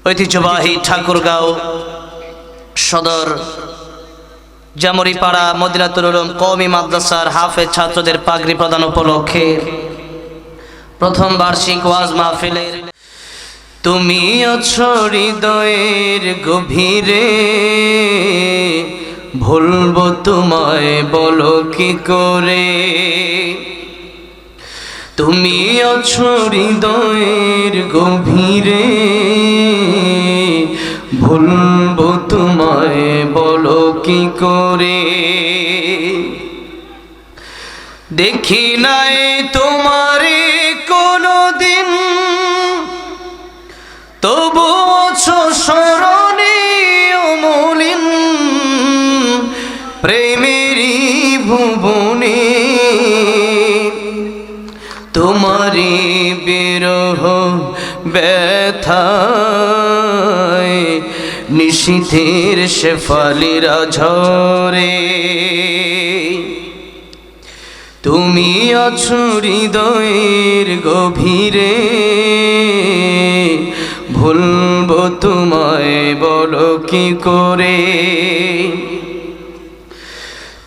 ঐতিহ্যবাহী ঠাকুরগাঁও সদর জামুরিপাড়া মদিনাতুল উলুম কওমি মাদ্রাসার হাফেজ ছাত্রদের পাগড়ি প্রদান উপলক্ষে প্রথম বার্ষিক ওয়াজ মাহফিলের তুমি আছো হৃদয়ের গভীরে, ভুলবো তোমায় বলো কি করে। তুমি আছো হৃদয়ের গভীরে, ভুলবো তোমায় বলো কি করে। দেখি নাই তোমারে কোনদিন, তবু আছো স্মরণে অমলিন। প্রেমেরই ভুবনে তোমারি বিরহ ব্যথায় নিশীথের শেফালিরা ঝরে। তুমি আছো হৃদয়ের গভীরে, ভুলবো তোমায় বলো কি করে।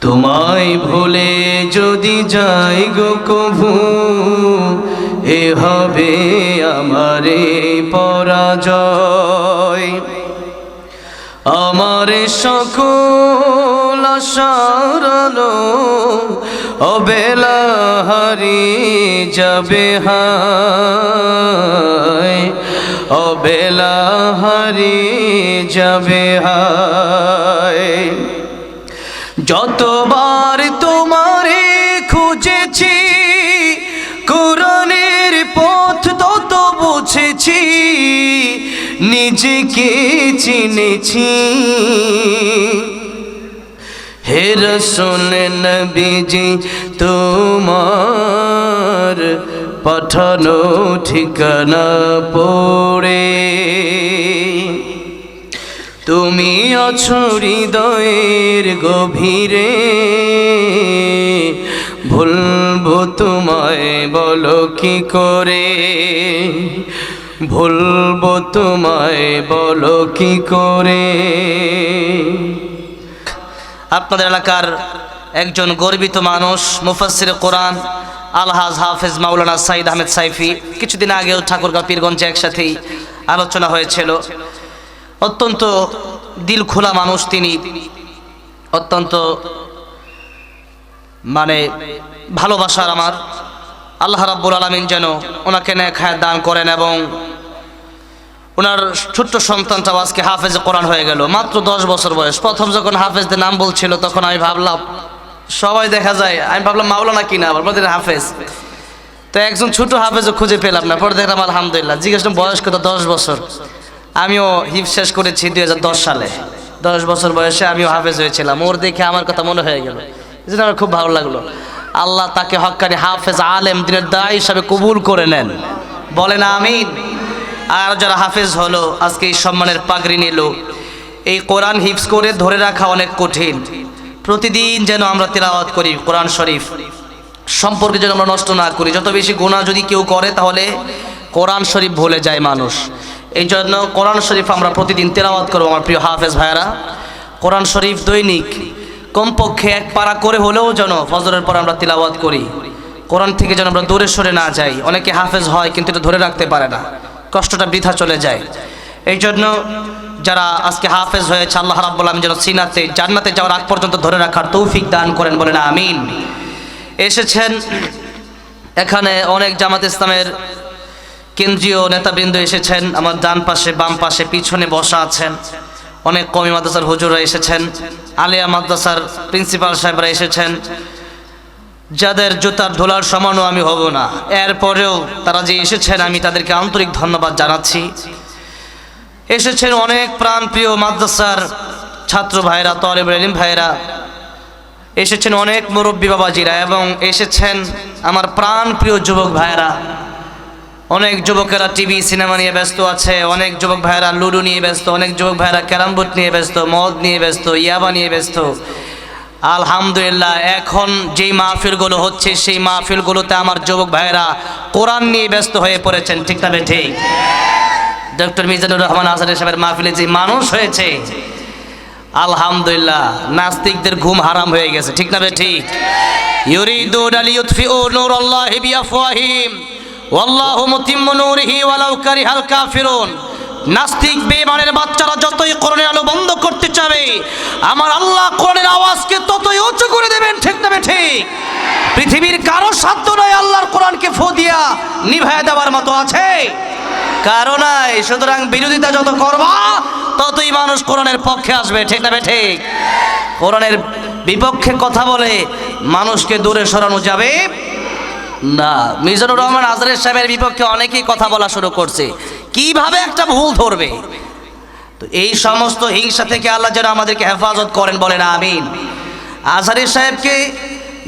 তোমায় ভুলে যদি যাই গো কভু, এ হবে আমারে পরাজয়। আমার সকল আশার আলো অবেলা হারিয়ে যাবে হায়, অবেলা হারিয়ে যাবে হায়। যতবার তোমারে খুঁজেছি, কোরআনের পথ তত বুঝেছি, নিজেকে চিনেছি। হে রাসূল নবীজি তোমার পাঠানো ঠিকানা পড়ে, তুমি আছো হৃদয়ের গভীরে, ভুলবো তোমায় বলো কি করে। ভুলবো তোমায় বলো কি করে। আপনাদের এলাকার একজন গর্বিত মানুষ, মুফাসসির কোরআন আলহাজ হাফেজ মাওলানা সাইদ আহমেদ সাইফি, কিছুদিন আগেও ঠাকুরগাঁও পীরগঞ্জে একসাথেই আলোচনা হয়েছিল। অত্যন্ত দিল খোলা মানুষ তিনি, অত্যন্ত ভালোবাসার আমার। আল্লাহ রাব্বুল আলামিন যেন ওনাকে নেক হায়াত দান করেন এবং ওনার ছোট্ট সন্তানটাও আজকে হাফেজ কোরআন হয়ে গেল, মাত্র 10 বছর বয়স। প্রথম যখন হাফেজদের নাম বলছিল তখন আমি ভাবলাম, সবাই দেখা যায়, আমি ভাবলাম মাওলানা কিনা, আবার বলতে হাফেজ। তো একজন ছোট হাফেজও খুঁজে পেলাম না, পরে দেখলাম আলহামদুলিল্লাহ। জিজ্ঞেস করলাম বয়স কত, 10 বছর। আমিও হিফজ শেষ করেছি 2010 সালে, 10 বছর বয়সে আমিও হাফেজ হয়েছিলাম। ওর দেখে আমার কথা মনে হয়ে গেল, এই জন্য আমার খুব ভালো লাগলো। আল্লাহ তাকে হক্কানি হাফেজ আলেম দিনের দায়ী হিসাবে কবুল করে নেন, বলেন আমিন। আর যারা হাফেজ হলো, আজকে এই সম্মানের পাগড়ি নিল, এই কোরআন হিফজ করে ধরে রাখা অনেক কঠিন। প্রতিদিন যেন আমরা তিলাওয়াত করি কোরআন শরীফ, সম্পর্কে যেন আমরা নষ্ট না করি। যত বেশি গুনাহ যদি কেউ করে তাহলে কোরআন শরীফ ভুলে যায় মানুষ। এই জন্য কোরআন শরীফ আমরা প্রতিদিন তিলাওয়াত করবো। আমার প্রিয় হাফেজ ভাইয়েরা, কোরআন শরীফ দৈনিক কমপক্ষে 1 পারা করে হলেও যেন ফজরের পর আমরা তিলাওয়াত করি। কোরআন থেকে যেন আমরা দূরে সরে না যাই। অনেকে হাফেজ হয় কিন্তু এটা ধরে রাখতে পারে না, কষ্টটা বৃথা চলে যায়। এই জন্য যারা আজকে হাফেজ হয়েছে, আল্লাহ রাব্বুল আলামিন যেন সিনাতে জান্নাতে যাওয়ার আগ পর্যন্ত ধরে রাখার তৌফিক দান করেন, বলেন আমিন। এসেছেন এখানে অনেক জামাত ইসলামের কেন্দ্রীয় নেতাবৃন্দ এসেছেন, আমার ডান পাশে, বাম পাশে, পিছনে বসা আছেন। অনেক কওমি মাদ্রাসার হুজুররা এসেছেন, আলিয়া মাদ্রাসার প্রিন্সিপাল সাহেবরা এসেছেন, যাদের জুতার ধুলার সমানও আমি হব না। এরপরেও তারা যে এসেছেন আমি তাদেরকে আন্তরিক ধন্যবাদ জানাচ্ছি। এসেছেন অনেক প্রাণপ্রিয় মাদ্রাসার ছাত্র ভাইরা, তালেবুল ইলম ভাইরা, এসেছেন অনেক মুরব্বী বাবাজিরা, এবং এসেছেন আমার প্রাণপ্রিয় যুবক ভাইরা। অনেক যুবকেরা টিভি সিনেমা নিয়ে ব্যস্ত আছে, অনেক যুবক ভাইরা লুডো নিয়ে ব্যস্ত, অনেক যুবক ভাইরা ক্যারাম বোর্ড নিয়ে ব্যস্ত, মদ নিয়ে ব্যস্ত, ইয়াবা নিয়ে ব্যস্ত। আলহামদুলিল্লাহ, এখন যেই মাহফিলগুলো হচ্ছে সেই মাহফিলগুলোতে আমার যুবক ভাইরা কোরআন নিয়ে ব্যস্ত হয়ে পড়েছেন, ঠিক না ঠিক? ডক্টর মিজানুর রহমান আজহারী সাহেবের মাহফিলে যে মানুষ হয়েছে, আলহামদুলিল্লাহ, নাস্তিকদের ঘুম হারাম হয়ে গেছে, ঠিক না ঠিক? ইউরিদুনা লিইউতফিউ নূরাল্লাহি বিআফওয়াহিহিম ওয়াল্লাহু মুতিম্মু নূরিহি ওয়ালাউ কারিহাল কাফিরুন। নাস্তিক বেঈমানের বাচ্চারা যতই কোরআনের আলো বন্ধ করতে চাবে, আমার আল্লাহ কোরআনের আওয়াজকে ততই উঁচু করে দেবেন, ঠিক না ঠিক? পৃথিবীর কারো সাধ্য নয় আল্লাহর কোরআনকে ফু দিয়া নিভায়া দেওয়ার মতো আছে, কারো নাই। সুতরাং বিরোধিতা যত করবা ততই মানুষ কোরআনের পক্ষে আসবে, ঠিক না ঠিক? কোরআনের বিপক্ষে কথা বলে মানুষকে দূরে সরানো যাবে না। মিজানুর রহমান আজহারী সাহেবের বিপক্ষে অনেকেই কথা বলা শুরু করছে, কিভাবে একটা ভুল ধরবে। তো এই সমস্ত হিংসা থেকে আল্লাহ যেন আমাদেরকে হেফাজত করেন, বলেন আমিন। আজহারী সাহেবকে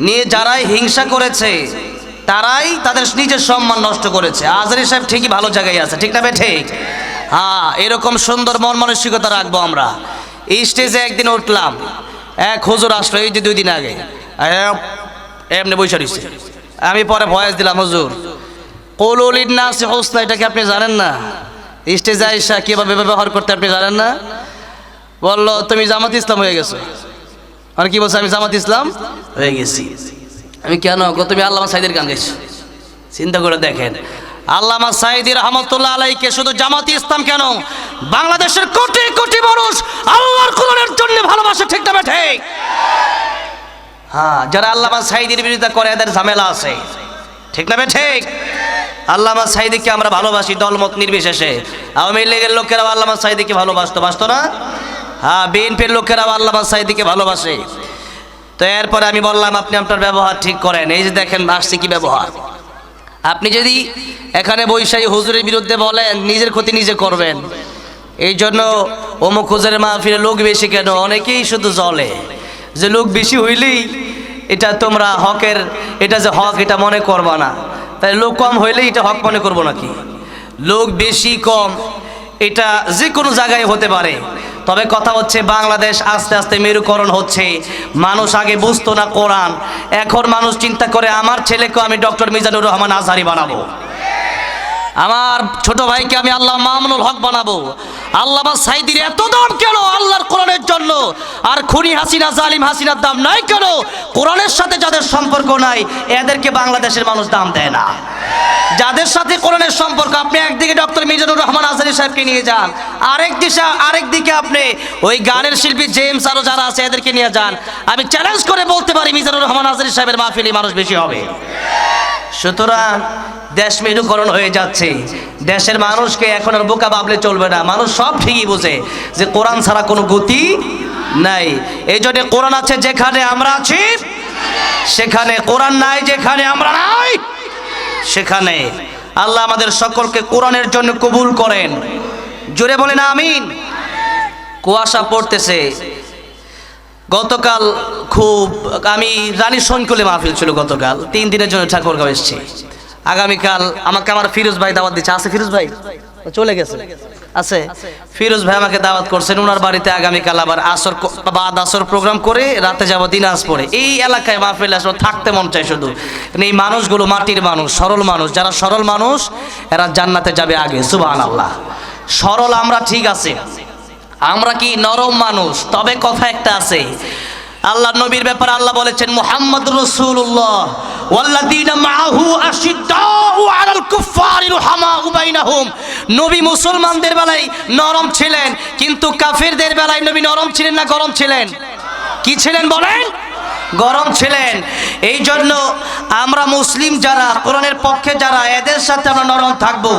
নিয়ে যারাই হিংসা করেছে তারাই তাদের নিজের সম্মান নষ্ট করেছে। আজহারী সাহেব ঠিকই ভালো জায়গায় আছে, ঠিক না ঠিক? হ্যাঁ, এরকম সুন্দর মন মানসিকতা রাখবো আমরা। এই স্টেজে একদিন উঠলাম, এক হুজুর আসলো, এই যে 2 দিন আগে, এমনি বসে রয়েছে। আমি পরে ভয়েস দিলাম, হুজুর কুলু লিন্নাসি হুসনা, এটা কি আপনি জানেন না? স্টেজে আইসা কিভাবে ব্যবহার করতে আপনি জানেন না? বললো তুমি জামাত ইসলাম হয়ে গেছো। আর কি বলছে? আমি জামাত ইসলাম হয়ে গেছি। আমি কেন? তুমি আল্লামা সাঈদীর গান গাইছো। চিন্তা করে দেখেন, আল্লামা সাঈদী রহমাতুল্লাহ আলাইহিকে শুধু জামাত ইসলাম কেন, বাংলাদেশের কোটি কোটি মানুষ আল্লাহর কোরআনের জন্য ভালোবাসে, ঠিক না ঠিক? হ্যাঁ, যারা আল্লামা সাঈদীর বিরোধিতা করে এদের ঝামেলা আছে, ঠিক না ঠিক? আল্লামা সাঈদীকে আমরা ভালোবাসি দলমত নির্বিশেষে। আওয়ামী লীগের লোকেরাও আল্লামা সাঈদীকে বাসতো না? হ্যাঁ, বিএনপির লোকেরাও আল্লামা সাঈদীকে ভালোবাসে। তো এরপরে আমি বললাম আপনি আপনার ব্যবহার ঠিক করেন। এই যে দেখেন আসছে কি ব্যবহার। আপনি যদি এখানে বৈশাখী হুজুরের বিরুদ্ধে বলেন, নিজের ক্ষতি নিজে করবেন। এই জন্য অমুক হুজুরের মাহফিলে লোক বেশি কেন, অনেকেই শুধু জ্বলে যে লোক বেশি হইলেই এটা তোমরা হকের, এটা যে হক এটা মনে করবা না। তাই লোক কম হইলেই এটা হক মনে করবো নাকি? লোক বেশি কম এটা যে কোনো জায়গায় হতে পারে। তবে কথা হচ্ছে বাংলাদেশ আস্তে আস্তে মেরুকরণ হচ্ছে। মানুষ আগে বুঝতো না কোরআন, এখন মানুষ চিন্তা করে আমার ছেলেকে আমি ডক্টর মিজানুর রহমান আজহারী বানাবো, আমার ছোট ভাইকে আমি আল্লামা মামুনুল হক বানাবো। আল্লামা সাঈদীর এত দাম কেন আল্লাহর কোরআনের জন্য? আর খুনি হাসিনা, জালিম হাসিনার দাম নাই কেন? কোরআনের সাথে যাদের সম্পর্ক নাই এদেরকে বাংলাদেশের মানুষ দাম দেয় না। যাদের সাথে কোরআনের সম্পর্ক, আপনি একদিকে ডক্টর মিজানুর রহমান আজহারী সাহেবকে নিয়ে যান, আরেকদিকে আপনি ওই গানের শিল্পী জেমস আরো যারা আছে এদেরকে নিয়ে যান, আমি চ্যালেঞ্জ করে বলতে পারি মিজানুর রহমান আজহারী সাহেবের মাহফিলে মানুষ বেশি হবে। সুতরাং দেশ মেরুকরণ হয়ে যাচ্ছে। দেশের মানুষকে এখন আর বোকা ভাবলে চলবে না। মানুষ সব ঠিকই বোঝে যে কোরআন ছাড়া কোনো গতি নাই। এই জন্য কোরআন আছে যেখানে আমরা আছি সেখানে, কোরআন নাই যেখানে আমরা নাই সেখানে। আল্লাহ আমাদের সকলকে কোরআনের জন্য কবুল করেন, জোরে বলেন আমিন। কুয়াশা পড়তেছে। গতকাল খুব, আমি রানী শঙ্কুলে মাহফিল ছিল গতকাল, 3 দিনের জন্য ঠাকুরগাঁও এসেছি। আগামীকাল আমাকে আমার ফিরোজ ভাই দাওয়াত দিচ্ছে। আছে ফিরোজ ভাই? চলে গেছে, আছে। ফিরোজ ভাই আমাকে দাওয়াত করছেন ওনার বাড়িতে আগামীকাল আবার আসর প্রোগ্রাম করে রাতে যাব দিনাজপুরে। এই এলাকায় মাহফিল আসলে থাকতে মন চায় শুধু। এই মানুষগুলো মাটির মানুষ, সরল মানুষ। যারা সরল মানুষ এরা জান্নাতে যাবে আগে, সুবহানাল্লাহ। সরল আমরা ঠিক আছে, আমরা কি নরম মানুষ। তবে কথা একটা আছে, আল্লাহ নবীর ব্যাপারে আল্লাহ বলেছেন মুহাম্মাদুর রাসূলুল্লাহ ওয়াল্লাযীনা মাআহু আশিদ্দাউ আলাল কুফফারি রুহামাউ বাইনাহুম। নবী মুসলমানদের বেলায় নরম ছিলেন, কিন্তু কাফিরদের বেলায় নবী নরম ছিলেন না গরম ছিলেন? কি ছিলেন বলেন? গরম ছিলেন। এই জন্য আমরা মুসলিম যারা, কোরআনের পক্ষে যারা, এদের সাথে আমরা নরম থাকবো।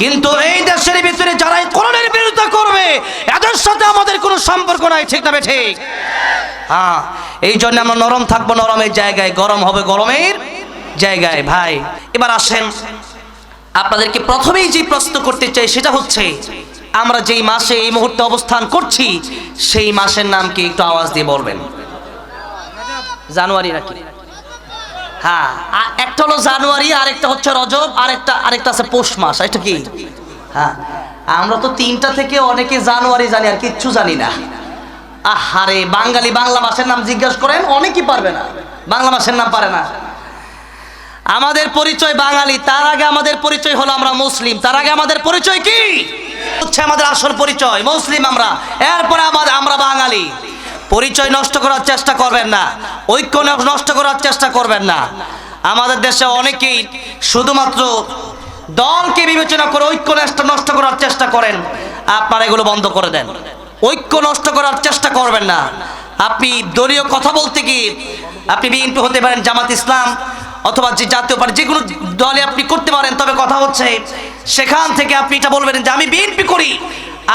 কিন্তু এই দেশের ভিতরে যারা কোরআনের বিরোধিতা করবে এদের সাথে আমাদের কোনো সম্পর্ক নাই, ঠিক না ঠিক? হ্যাঁ, এই জন্য আমরা নরম থাকবো নরমের জায়গায়, গরম হবে গরমের জায়গায়। ভাই এবার আসেন, আপনাদেরকে প্রথমেই যে প্রশ্ন করতে চাই সেটা হচ্ছে, আমরা যেই মাসে এই মুহূর্তে অবস্থান করছি সেই মাসের নাম কি? একটু আওয়াজ দিয়ে বলবেন। জানুয়ারি নাকি? হ্যাঁ, একটা হলো জানুয়ারি, আরেকটা হচ্ছে রজব, আরেকটা আছে পৌষ মাস। এটা কি? হ্যাঁ, আমরা তো 3টা থেকে অনেকে জানুয়ারি জানি আর কিচ্ছু জানি না। আহারে, বাঙালি বাংলা মাসের নাম জিজ্ঞাসা করেন অনেকেই পারবে না, বাংলা মাসের নাম পারে না। আমাদের পরিচয় বাঙালি, তার আগে আমাদের পরিচয় হলো আমরা মুসলিম, তার আগে আমাদের পরিচয় কি? হচ্ছে আমাদের আসল পরিচয়, মুসলিম আমরা, এরপরে আমরা বাঙালি। পরিচয় নষ্ট করার চেষ্টা করবেন না, ঐক্য নষ্ট করার চেষ্টা করবেন না। আমাদের দেশে অনেকেই শুধুমাত্র দলকে বিবেচনা করে ঐক্য নষ্ট করার চেষ্টা করেন। আপনারা এগুলো বন্ধ করে দেন, ঐক্য নষ্ট করার চেষ্টা করবেন না। আপনি দলীয় কথা বলতে গিয়ে আপনি বিএনপি হতে পারেন, জামাত ইসলাম অথবা যে জাতীয় পার্টি, যে কোনো দলে আপনি করতে পারেন। তবে কথা হচ্ছে সেখান থেকে আপনি এটা বলবেন যে আমি বিএনপি করি,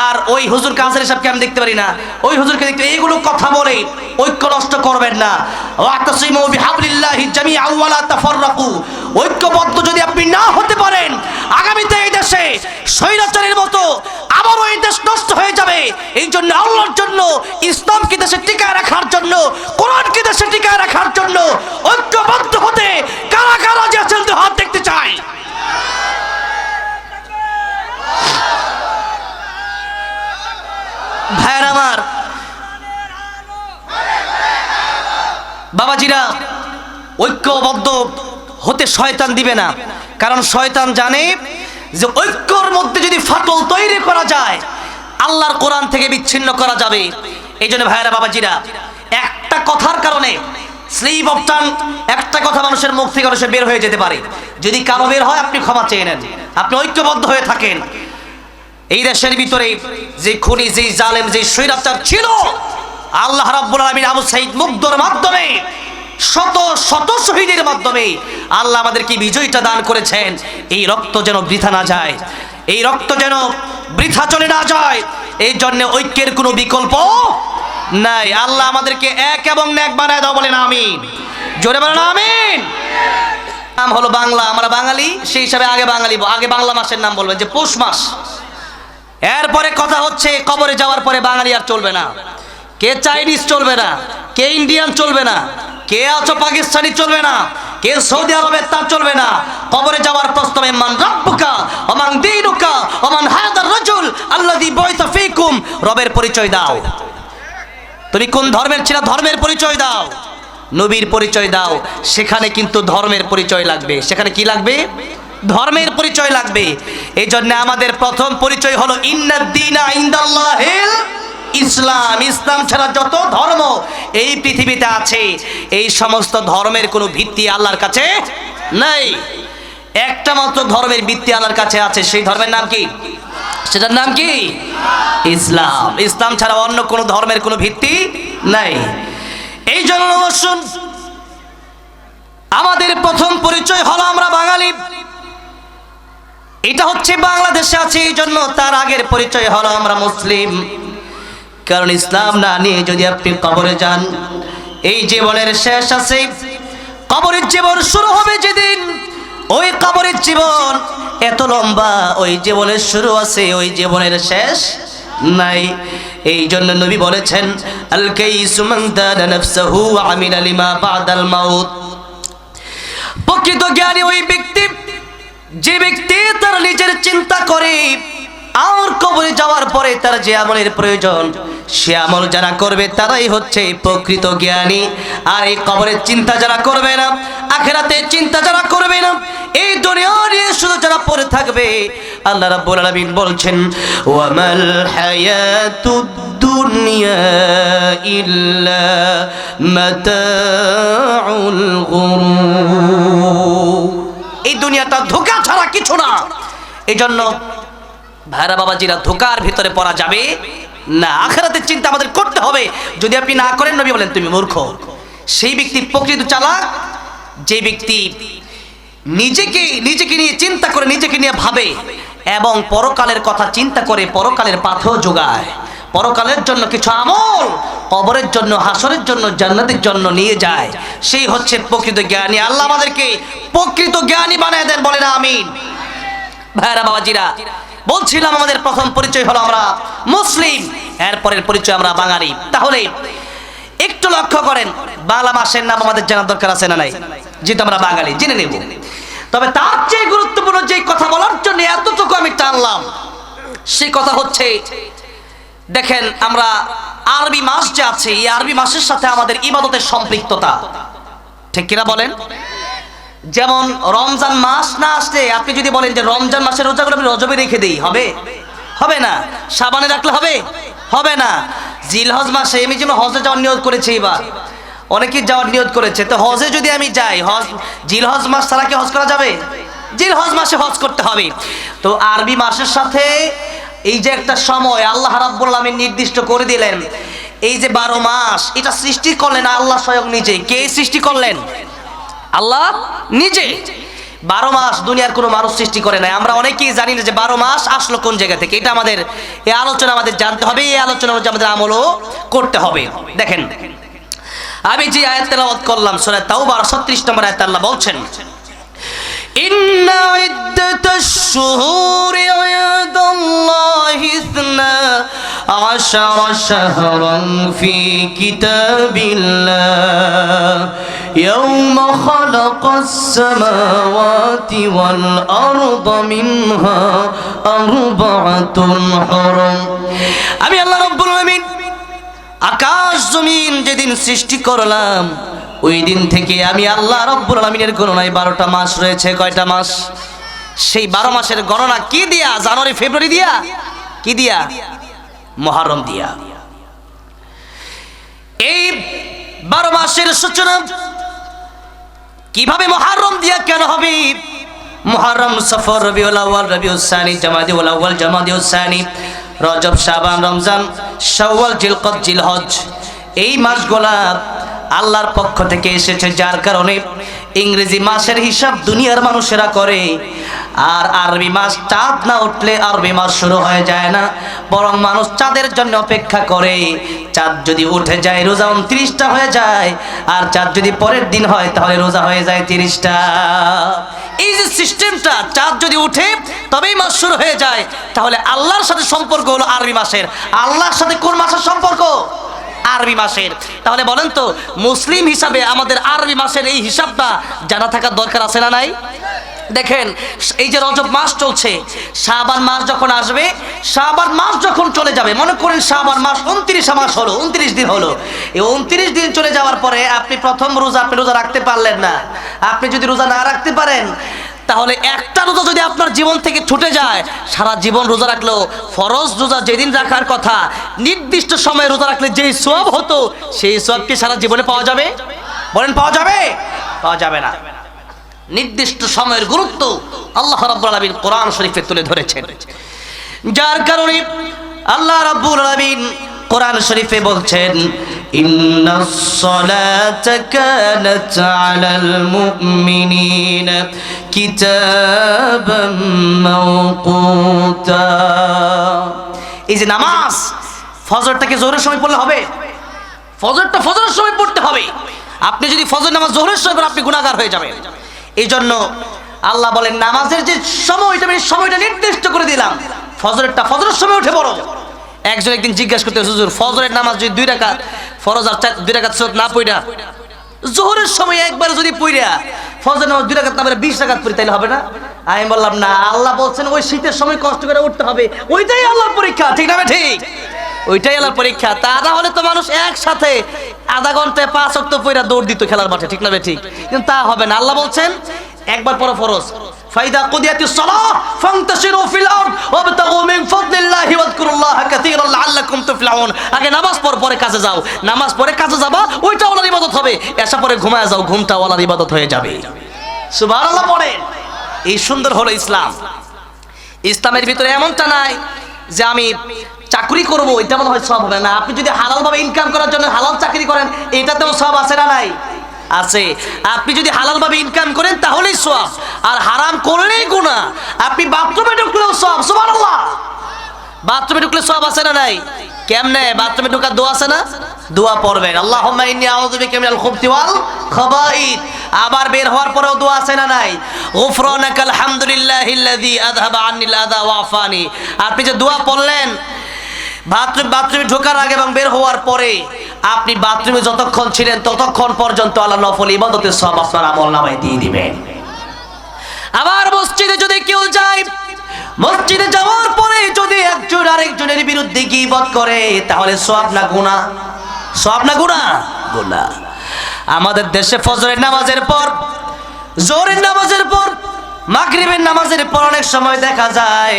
আর ওই হুজুর কাসের সাহেবকে আমি দেখতে পারি না, ওই হুজুরকে দেখতে, এইগুলো কথা বলে ঐক্য নষ্ট করবেন না। ওয়াতাসিমু বিহাবলিল্লাহি জামিআন ওয়া লা তাফাররাকু। ঐক্যবদ্ধ যদি আপনি না হতে পারেন, আগামীতে এই দেশে স্বৈরাচারের মতো আবারও এই দেশ নষ্ট হয়ে যাবে। এই জন্য আল্লাহর জন্য, ইসলামকে দেশে টিকায় রাখার জন্য, কোরআনকে দেশে টিকায় রাখার জন্য ঐক্যবদ্ধ হতে কারা কারা যে আছেন হাত দেখতে চাই। ভাইয়ের আমার, বাবাজিরা, ঐক্যবদ্ধ হতে শয়তান দিবে না। কারণ শয়তান জানে যে ঐক্যর মধ্যে যদি ফাটল তৈরি করা যায়, আল্লাহর কোরআন থেকে বিচ্ছিন্ন করা যাবে। এই জন্য ভাইয়েরা, বাবাজিরা, একটা কথার কারণে স্লিপ অফ টাং, একটা কথা মানুষের মুখ থেকে মানুষের বের হয়ে যেতে পারে। যদি কারো বের হয়, আপনি ক্ষমা চেয়ে নেন, আপনি ঐক্যবদ্ধ হয়ে থাকেন। এই দেশের ভিতরে যে খুনি, যে জালেম, যে স্বৈরাচার ছিল, আল্লাহ রাব্বুল আলামিন আবু সাঈদ মুগ্ধর মাধ্যমে, শত শত শহীদের মাধ্যমে আল্লাহ আমাদেরকে বিজয়টা দান করেছেন। এই রক্ত যেন বৃথা না যায়, এই রক্ত যেন বৃথা চলে না যায়, এই জন্য ঐক্যের কোনো বিকল্প নাই। আল্লাহ আমাদেরকে এক এবং নেক বানায় দাও, বলেন আমিন। জোরে বলেন আমিন। নাম হলো বাংলা, আমরা বাঙালি, সেই হিসাবে আগে বাংলা মাসের নাম বলবেন যে পৌষ মাস। এরপরে কথা হচ্ছে কবরে যাওয়ার পরে বাঙালি আর চলবে না, কে চাইনিজ চলবে না, কে ইন্ডিয়ান চলবে না, কে আছো পাকিস্তানি চলবে না, কে সৌদি আরবের তা চলবে না। কবরে যাওয়ার প্রস্তাবে মান রাব্বুকা ওয়া মান দীনুকা ওয়া মান হাদার রাজুল আল্লাযী বুইসা ফীকুম। রবের পরিচয় দাও, তুমি কোন ধর্মের ছিল, ধর্মের পরিচয় দাও। নবীর পরিচয় দাও, সেখানে কিন্তু ধর্মের পরিচয় লাগবে। সেখানে কি লাগবে? ধর্মের পরিচয় লাগবে। এই জন্য আমাদের প্রথম পরিচয় হলো ইন্নাদ দীনা ইনদাল্লাহিল ইসলাম। ইসলাম ছাড়া যত ধর্ম এই পৃথিবীতে আছে, এই সমস্ত ধর্মের কোনো ভিত্তি আল্লাহর কাছে নাই। একটা মাত্র ধর্মের ভিত্তি আল্লাহর কাছে আছে, সেই ধর্মের নাম কি? সেটার নাম কি? ইসলাম। ইসলাম ছাড়া অন্য কোনো ধর্মের কোনো ভিত্তি নাই। এই জন্য শুন, আমাদের প্রথম পরিচয় হলো আমরা বাঙালি। এটা হচ্ছে বাংলাদেশে আছে, এই জন্য তার আগের পরিচয় হলো আমরা মুসলিম। কারণ ইসলাম না নিয়ে যদি আপনি কবরে যান, এই জীবনের শেষ আছে। কবরের জীবন শুরু হবে যেদিন, ওই কবরের জীবন এত লম্বা, ওই জীবনের শুরু আছে, ওই জীবনের শেষ নাই। এই জন্য নবী বলেছেন, আল কাইসু মান দানা নাফসাহু ওয়া আমিলা লিমা বাদাল মাউত। প্রকৃত জ্ঞানী ওই ব্যক্তি, যে ব্যক্তি তার নিজের চিন্তা করে আর কবরে যাওয়ার পরে তার যে আমলের প্রয়োজন, সে আমল যারা করবে তারাই হচ্ছে প্রকৃত জ্ঞানী। আর এই কবরের চিন্তা যারা করবে না, আখিরাতের চিন্তা যারা করবে না, এই দুনিয়া নিয়ে শুধু যারা পড়ে থাকবে, আল্লাহ রাব্বুল আলামিন বলছেন, ওয়ামাল হায়াতুদ দুনিয়া ইল্লা মাতাউল গুরুর। এই দুনিয়াটা ধোঁকা ছাড়া কিছু না। এই জন্য ভাইরা, বাবাজিরা, ধোঁকার ভিতরে পড়া যাবে না। আখিরাতের চিন্তা আমাদের করতে হবে। যদি আপনি না করেন, নবী বলেন তুমি মূর্খ। সেই ব্যক্তি প্রকৃত চালাক, যে ব্যক্তি নিজেকে নিয়ে চিন্তা করে, নিজেকে নিয়ে ভাবে এবং পরকালের কথা চিন্তা করে পরকালের পাথর যোগায়, পরকালের জন্য কিছু আমল কবরের জন্য, হাসরের জন্য, জান্নাতের জন্য নিয়ে যায়, সেই হচ্ছে প্রকৃত জ্ঞানী। আল্লাহ আমাদেরকে প্রকৃত জ্ঞানী বানায় দেন, বলেন আমিন। ভাইরা, বাবাজিরা, বলছিলাম আমাদের প্রথম পরিচয় হলো আমরা মুসলিম, এরপরের পরিচয় আমরা বাঙালি। তাহলে একটু লক্ষ্য করেন, বাংলা মাসের নাম আমাদের জানার দরকার আছে না নাই? যেহেতু আমরা বাঙালি, জেনে নেব। তবে তার চেয়ে গুরুত্বপূর্ণ যে কথা বলার জন্য এতটুকু আমি টানলাম, সেই কথা হচ্ছে, দেখেন আমরা আরবি মাস যে আছে, এই আরবি মাসের সাথে আমাদের ইবাদতের সম্পৃক্ততা, ঠিক কিনা বলেন? যেমন রমজান মাস না আসলে আপনি যদি বলেন যে রমজান মাসের রোজাগুলো আমি রজবে রেখে দেই, হবে? হবে না। শাবানে রাখলে হবে? হবে না। জিলহজ মাসে আমি যেন হজে যাওয়ার নিয়ত করেছি, এবার অনেকেই যাওয়ার নিয়ত করেছে, তো হজে যদি আমি যাই, হজ জিলহজ মাস ছাড়া কি হজ করা যাবে? জিলহজ মাসে হজ করতে হবে। তো আরবি মাসের সাথে এই যে একটা সময় আল্লাহ রাব্বুল আলামিন নির্দিষ্ট করে দিলেন, এই যে 12 মাস, এটা সৃষ্টি করলেন আল্লাহ স্বয়ং নিজে। কে সৃষ্টি করলেন? আল্লাহ নিজে। 12 মাস দুনিয়ার কোনো মানুষ সৃষ্টি করে নাই। আমরা অনেকেই জানি না যে 12 মাস আসলো কোন জায়গা থেকে। এটা আমাদের এই আলোচনা আমাদের জানতে হবে, এই আলোচনা অনুযায়ী আমাদের আমলও করতে হবে। দেখেন, আমি যে আয়াত তেলাওয়াত করলাম সূরা তাওবার 36 নম্বর আয়াতে আল্লাহ বলছেন, ইন্না ইদ্দাতাশ শুহুরি ইনদাল্লাহি 12 শাহরান ফি কিতাবিল্লাহ ইয়াওমা খালাকাস সামাওয়াতি ওয়াল আরদা মিনহা আরবাআতুন হুরুম। আমি আল্লাহ রাব্বুল আলামিন আকাশ জমিন যেদিন সৃষ্টি করলাম, ওই দিন থেকে আমি আল্লাহ রাব্বুল আলামিনের গণনায় 12টা মাস রয়েছে। কয়টা মাস? সেই 12 মাসের গণনা কি দিয়া? জানুয়ারি ফেব্রুয়ারি দিয়া? কি দিয়া? মুহররম দিয়া। এই 12 মাসের সূচনা কিভাবে মুহররম দিয়া কেন হবে? মুহররম, সফর, রবিউল আউয়াল, রবিউল সানি, জামাদিউল আউয়াল, জামাদিউল সানি, রজব, শাবান, রমজান, শাওয়াল, জিলকদ, জিলহজ, এই মাসগুলা আল্লাহর পক্ষ থেকে এসেছে, যার কারণে ইংরেজি মাসের হিসাব দুনিয়ার মানুষেরা করে। আর আরবি মাস চাঁদ না উঠলে আরবি মাস শুরু হয়ে যায় না, বরং মানুষ চাঁদের জন্য অপেক্ষা করে। চাঁদ যদি উঠে যায় রোজা 29টা হয়ে যায়, আর চাঁদ যদি পরের দিন হয় তাহলে রোজা হয়ে যায় 30টা। এই যে সিস্টেমটা, চাঁদ যদি উঠে তবেই মাস শুরু হয়ে যায়, তাহলে আল্লাহর সাথে সম্পর্ক হলো আরবি মাসের। আল্লাহর সাথে কোন মাসের সম্পর্ক? আরবি মাসের। তাহলে বলেন তো, মুসলিম হিসাবে আমাদের আরবি মাসের এই হিসাবটা জানা থাকার দরকার আছে না নাই? দেখেন, এই যে রজব মাস চলছে, শাবান মাস যখন আসবে, শাবান মাস যখন চলে যাবে, মনে করেন শাবান মাস 29 মাস হলো, 29 দিন হলো। এই 29 দিন চলে যাওয়ার পরে আপনি প্রথম রোজা আপনি রোজা রাখতে পারলেন না। আপনি যদি রোজা না রাখতে পারেন, তাহলে একটা রোজা যদি আপনার জীবন থেকে ছুটে যায়, সারা জীবন রোজা রাখলেও ফরজ রোজা যেদিন রাখার কথা, নির্দিষ্ট সময়ে রোজা রাখলে যেই সওয়াব হতো, সেই সওয়াব কি সারা জীবনে পাওয়া যাবে? বলেন, পাওয়া যাবে? পাওয়া যাবে না। নির্দিষ্ট সময়ের গুরুত্ব আল্লাহ রাব্বুল আলামিন কোরআন শরীফে তুলে ধরেছেন, যার কারণে আল্লাহ রাব্বুল আলামিন কোরআন শরীফে বলছেন, ইন্নাস সালাতা কানাত আলাল মুমিনিনা কিতাবাম মাওকুতা। এই যে নামাজ, ফজরটাকে জোহরের সময় পড়লে হবে? ফজরটা ফজরের সময় পড়তে হবে। আপনি যদি ফজর নামাজ জোহরের সময় পড়েন, আপনি গুনাহগার হয়ে যাবেন। এই জন্য আল্লাহ বলেন, নামাজের যে সময়টা, আমি সময়টা নির্দিষ্ট করে দিলাম, ফজরেরটা ফজরের সময় উঠে পড়ো। একজন একদিন জিজ্ঞাসা করতে, হুজুর ফজরের নামাজ যদি 2 রাকাত ফরজ আর 2 রাকাত সুন্নাত না পড়া, জোহরের সময় একবার যদি পড়া ফজরের নামাজ 2 রাকাত না পড়ে 20 রাকাত পড়ি, তাইলে হবে না? আমি বললাম, না, আল্লাহ বলছেন ওই শীতের সময় কষ্ট করে উঠতে হবে, ওইটাই আল্লাহর পরীক্ষা। ঠিক না? ঠিক, ওইটাই আল্লাহর পরীক্ষা। তা না হলে তো মানুষ একসাথে আধা ঘন্টায় 5 ওয়াক্ত পড়া দৌড় দিত খেলার মাঠে। ঠিক না? ঠিক, কিন্তু তা হবে না। আল্লাহ বলছেন একবার পড়ো ফরজ, ফাইদা কুদিয়াতিস সালাহ ফান্তাশিরু ফিল আরদ ওয়াবতাগু মিন ফাদলিল্লাহি ওয়াযকুরুল্লাহা কাসীরান লাআল্লাকুম তুফলিহুন। আগে নামাজ পড়, পরে কাজে যাও। নামাজ পড়ে কাজে যাবা, ওইটা আল্লাহর ইবাদত হবে। এসা পরে ঘুমায় যাও, ঘুমটা আল্লাহর ইবাদত হয়ে যাবে। সুবহানাল্লাহ পড়েন। এই সুন্দর হলো ইসলাম। ইসলামের ভিতরে এমনটা নাই যে আমি চাকরি করবো, এটা মনে হয় সব হবে না। আপনি যদি হালাল ভাবে ইনকাম করার জন্য হালাল চাকরি করেন, এটাতেও সব আছে না নাই? আছে। আপনি যদি হালাল ভাবে ইনকাম করেন তাহলেই সওয়াব, আর হারাম করলেই গুনাহ। আপনি বাথরুমে ঢুকলেও সওয়াব। সুবহানাল্লাহ, বাথরুমে ঢুকলে সওয়াব আছে না নাই? কেমনে? বাথরুমে ঢোকার দোয়া আছে না? দোয়া পড়বেন, আল্লাহুম্মা ইন্নী আউযু বিকা মিনাল খুবসি ওয়াল খাবাইথ। আবার বের হওয়ার পরেও দোয়া আছে না নাই? গুফরানাকাল হামদুলিল্লাহিল্লাযী আযহাবা আন্নিল আযা ওয়া আফানি। আপনি যে দোয়া পড়লেন বাথরুমে ঢোকার আগে এবং বের হওয়ার পরে, আপনি বাথরুমে যতক্ষণ ছিলেন ততক্ষণ পর্যন্ত আল্লাহ নফল ইবাদতের সব আপনার আমলনামায় দিয়ে দিবেন। আবার মসজিদে যদি কেউ যায়, মসজিদে যাওয়ার পরে যদি একজন আরেকজনের বিরুদ্ধে গীবত করে, তাহলে সওয়াব না গুনাহ? সওয়াব না গুনাহ? গুনাহ। আমাদের দেশে ফজরের নামাজের পর, জোহরের নামাজের পর, মাগরিবের নামাজের পর অনেক সময় দেখা যায়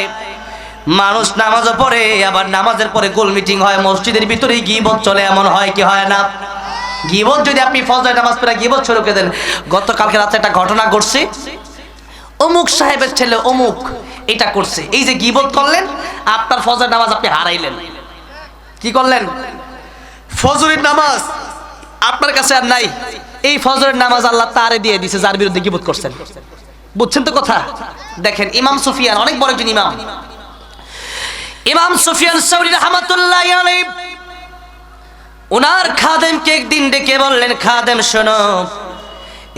মানুষ নামাজও পড়ে, আবার নামাজের পরে গোল মিটিং হয়, মসজিদের ভিতরে গীবত চলে, এমন হয় কি হয় না? গীবত যদি আপনি ফজর নামাজ পড়ে গীবত শুরু করে দেন, গতকালকে রাতে একটা ঘটনা ঘটছে, অমুক সাহেবের ছেলে অমুক এটা করছে, এই যে গীবত করলেন, আপনার ফজর নামাজ আপনি হারাইলেন। কি করলেন? ফজরের নামাজ আপনার কাছে আর নাই, এই ফজরের নামাজ আল্লাহ তারে দিয়ে দিয়েছে যার বিরুদ্ধে গীবত করছেন। বুঝছেন তো কথা? দেখেন ইমাম সুফিয়ান অনেক বড় একজন ইমাম, ইমাম সুফিয়ান সাউরি রাহমাতুল্লাহি আলাইহি ওনার খাদেমকে একদিন ডেকে বললেন, খাদেম শোনো,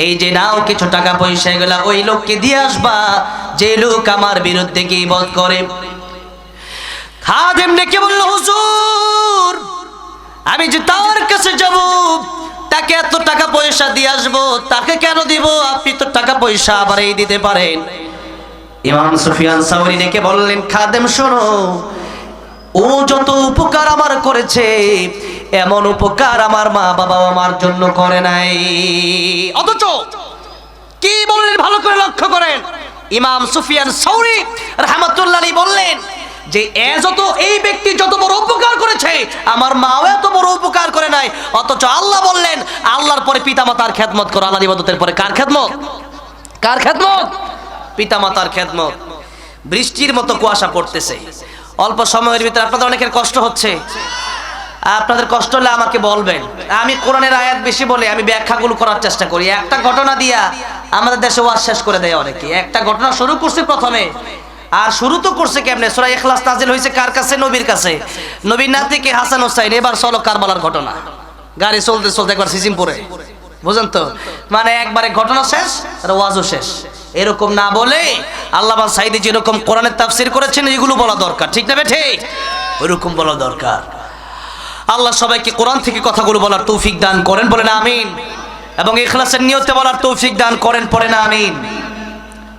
এই যে নাও কিছু টাকা পয়সা এগুলা ওই লোককে দিয়ে আসবা যে লোক আমার বিরুদ্ধে গীবত করে। খাদেম ডেকে বলল, হুজুর আমি যে তার কাছে যাব, তাকে এত টাকা পয়সা দিয়ে আসবো, তাকে কেন দিব? আপনি তো টাকা পয়সা আবারই দিতে পারেন। ইমাম সুফিয়ান সাউরি ডেকে বললেন, খাদেম শোনো, ও যত উপকার আমার করেছে এমন উপকার আমার মা বাবা আমার জন্য করে নাই। অথচ কি বললেন ভালো করে লক্ষ্য করেন, ইমাম সুফিয়ান সাউরি রাহমাতুল্লাহি আলাইহি বললেন যে এই ব্যক্তি যত বড় উপকার করেছে আমার মাও এত বড় উপকার করে নাই। অথচ আল্লাহ বললেন আল্লাহর পরে পিতামাতার খেদমত করো। আল্লাহর ইবাদতের পরে কার খেদমত? কার খেদমত? পিতামাতার খেদমত। বৃষ্টির মতো কুয়াশা পড়তেছে, অল্প সময়ের ভিতরে আপনাদের অনেকের কষ্ট হচ্ছে। আপনাদের কষ্ট হলে আমাকে বলবেন, আমি কোরআনের আয়াত বেশি বলে আমি ব্যাখ্যাগুলো করার চেষ্টা করি। একটা ঘটনা দিয়া আমাদের দেশে ওয়াজ শেষ করে দেয় অনেকে। একটা ঘটনা শুরু করছে প্রথমে, আর শুরু তো করছে কেমনে? সূরা ইখলাস নাজিল হয়েছে কার কাছে? নবীর কাছে। নবীর নাতি কে? হাসান হোসাইন। এবার চলো কারবালার ঘটনা, গাড়ি চলতে চলতে একবার সিজিমপুরে, বুঝেন তো, মানে একবারে ঘটনা শেষ আর ওয়াজও শেষ। এরকম না বলে আল্লামা সাঈদী যেরকম কোরআনের তাফসীর করেছেন এগুলো বলা দরকার, ঠিক না বেঠে? ওইরকম বলা দরকার। আল্লাহ সবাইকে কোরআন থেকে কথাগুলো বলার তৌফিক দান করেন, বলেন আমিন। এবং ইখলাসের নিয়তে বলার তৌফিক দান করেন, পড়েন আমিন।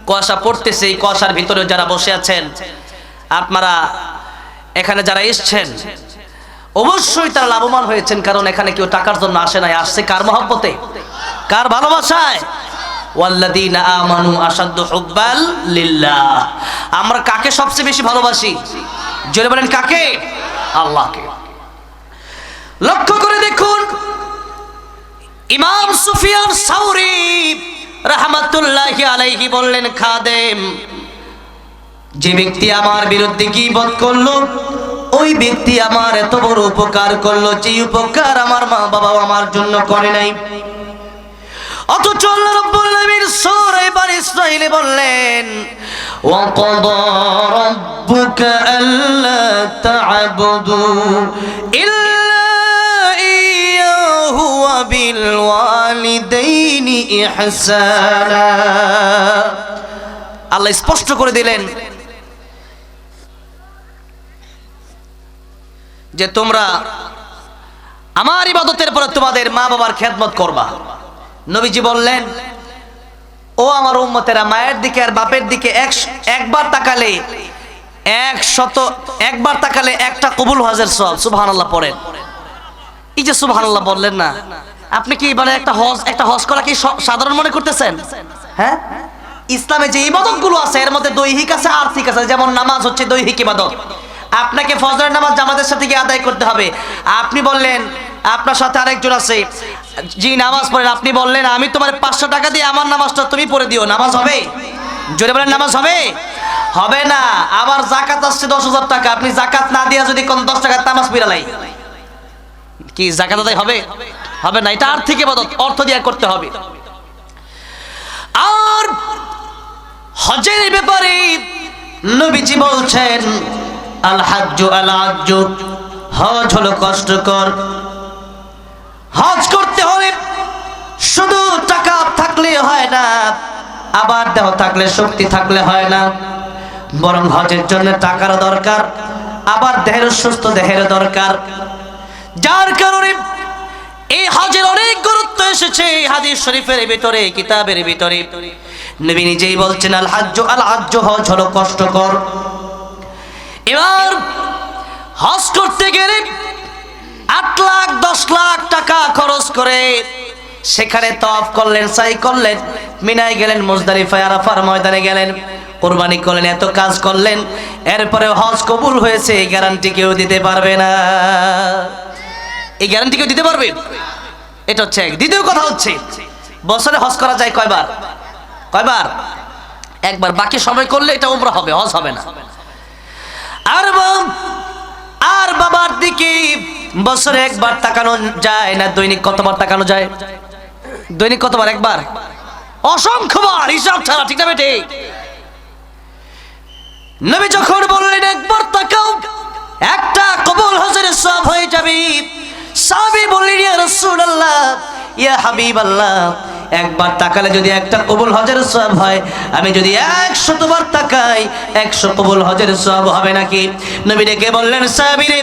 কুয়াশা পড়তেছে, এই কুয়াশার ভিতরে যারা বসে আছেন, আপনারা এখানে যারা এসছেন অবশ্যই তারা লাভবান হয়েছেন, কারণ এখানে কেউ টাকার জন্য আসে নাই, আসছে কার মহব্বতে, কার ভালোবাসায়? ওয়াল্লাযীনা আমানু আশাদ্দু হুব্বাল লিল্লাহ। আমরা কাকে সবচেয়ে বেশি ভালোবাসি? জোরে বলেন কাকে? আল্লাহকে। লক্ষ্য করে দেখুন, ইমাম সুফিয়ান সাউরি রাহমাতুল্লাহি আলাইহি বললেন, খাদেম যে ব্যক্তি আমার বিরুদ্ধে গীবত করলো ওই ব্যক্তি আমার এত বড় উপকার করলো, যে উপকার আমার মা বাবা আমার জন্য করে নাই। অথচ আল্লাহ রাব্বুল আলামিন সূরা বনী ইসরাঈলে বললেন, ওয়া ক্বাদা রাব্বুকা আল্লা তা'বুদু ইল্লা ইয়্যাহু ওয়া বিল ওয়ালিদাইনি ইহসানা। আল্লাহ স্পষ্ট করে দিলেন যে তোমরা আমার ইবাদতের পরে তোমাদের মা বাবার খেদমত করবা। নবীজি বললেন, ও আমার উম্মতেরা, মায়ের দিকে আর বাপের দিকে একবার তাকালে 100 তাকালে একটা কবুল হজের সওয়াব। সুবহানাল্লাহ পড়েন। এই যে সুবহানাল্লাহ বললেন না, আপনি কি এবারে একটা হজ করা কি সাধারণ মনে করতেছেন? হ্যাঁ, ইসলামে যে ইবাদতগুলো আছে এর মধ্যে দৈহিক আছে, আর্থিক আছে। যেমন নামাজ হচ্ছে দৈহিক ইবাদত, আপনাকে ফজরের নামাজ জামাতের সাথে গিয়ে আদায় করতে হবে। আপনি বললেন, আপনার সাথে আরেকজন আছে জি নামাজ পড়েন, আপনি বললেন আমি তোমার 500 টাকা দিয়ে আমার নামাজটা তুমি পড়ে দিও, নামাজ হবে? জোরে বলেন, নামাজ হবে? হবে না। আবার যাকাত আসছে 10,000 টাকা, আপনি যাকাত না দিয়া যদি কোন 10 টাকার নামাজ পড়ালাই, কি যাকাত আদায় হবে? হবে না। এটা আর্থিক ইবাদত, অর্থ দিয়ে করতে হবে। আর হজের ব্যাপারে নবীজি বলছেন, আল হাজ্জু আল হাজ্জু, হজ হলো কষ্টকর। হজ করতে হলে শুধু টাকা থাকলে হয় না, আবার দেহ থাকলে, শক্তি থাকলে হয় না, বরং হজের জন্য টাকারও দরকার, আবার দেহের সুস্থ দেহের দরকার। যার কারণে এই হজের অনেক গুরুত্ব এসেছে হাদিস শরীফের ভিতরে, কিতাবের ভিতরে। নবী নিজেই বলছেন, আল হাজ্জু আল হাজ্জু, হজ হলো কষ্টকর। এবার হজ করতে গেলে 8 লাখ 10 লাখ টাকা খরচ করে সেখানে তওয়াফ করলেন, সাই করলেন, মিনায় গেলেন, মুজদালিফায় আরাফার ময়দানে গেলেন, কুরবানি করলেন, এত কাজ করলেন। এরপরে হজ কবুল হয়েছে, এই গ্যারান্টি কেউ দিতে পারবে না। এই গ্যারান্টি কেউ দিতে পারবে? এটা হচ্ছে এক। দ্বিতীয় কথা হচ্ছে, বছরে হজ করা যায় কয়বার? কয়বার? একবার। বাকি সময় করলে এটা উমরা হবে, হজ হবে না। আর বাবার দিকে বছরে একবার তাকানো যায় না? দৈনিক কতবার তাকানো যায়? দৈনিক কতবার? একবার? অসংখ্যবার, হিসাব ছাড়া, ঠিক না বেটে? নবী যখন বললেন একবার তাকাও, একটা কবুল হজের সওয়াব হয়ে যাবে, সাহাবী বললেন ইয়া রাসূলুল্লাহ, ইয়া হাবিবাল্লাহ, একবার তাকালে যদি একটা কবুল হজের সওয়াব হয়, আমি যদি 100 বার তাকাই 100 কবুল হজের সওয়াব হবে নাকি? নবী ডেকে বললেন, সাহাবীরে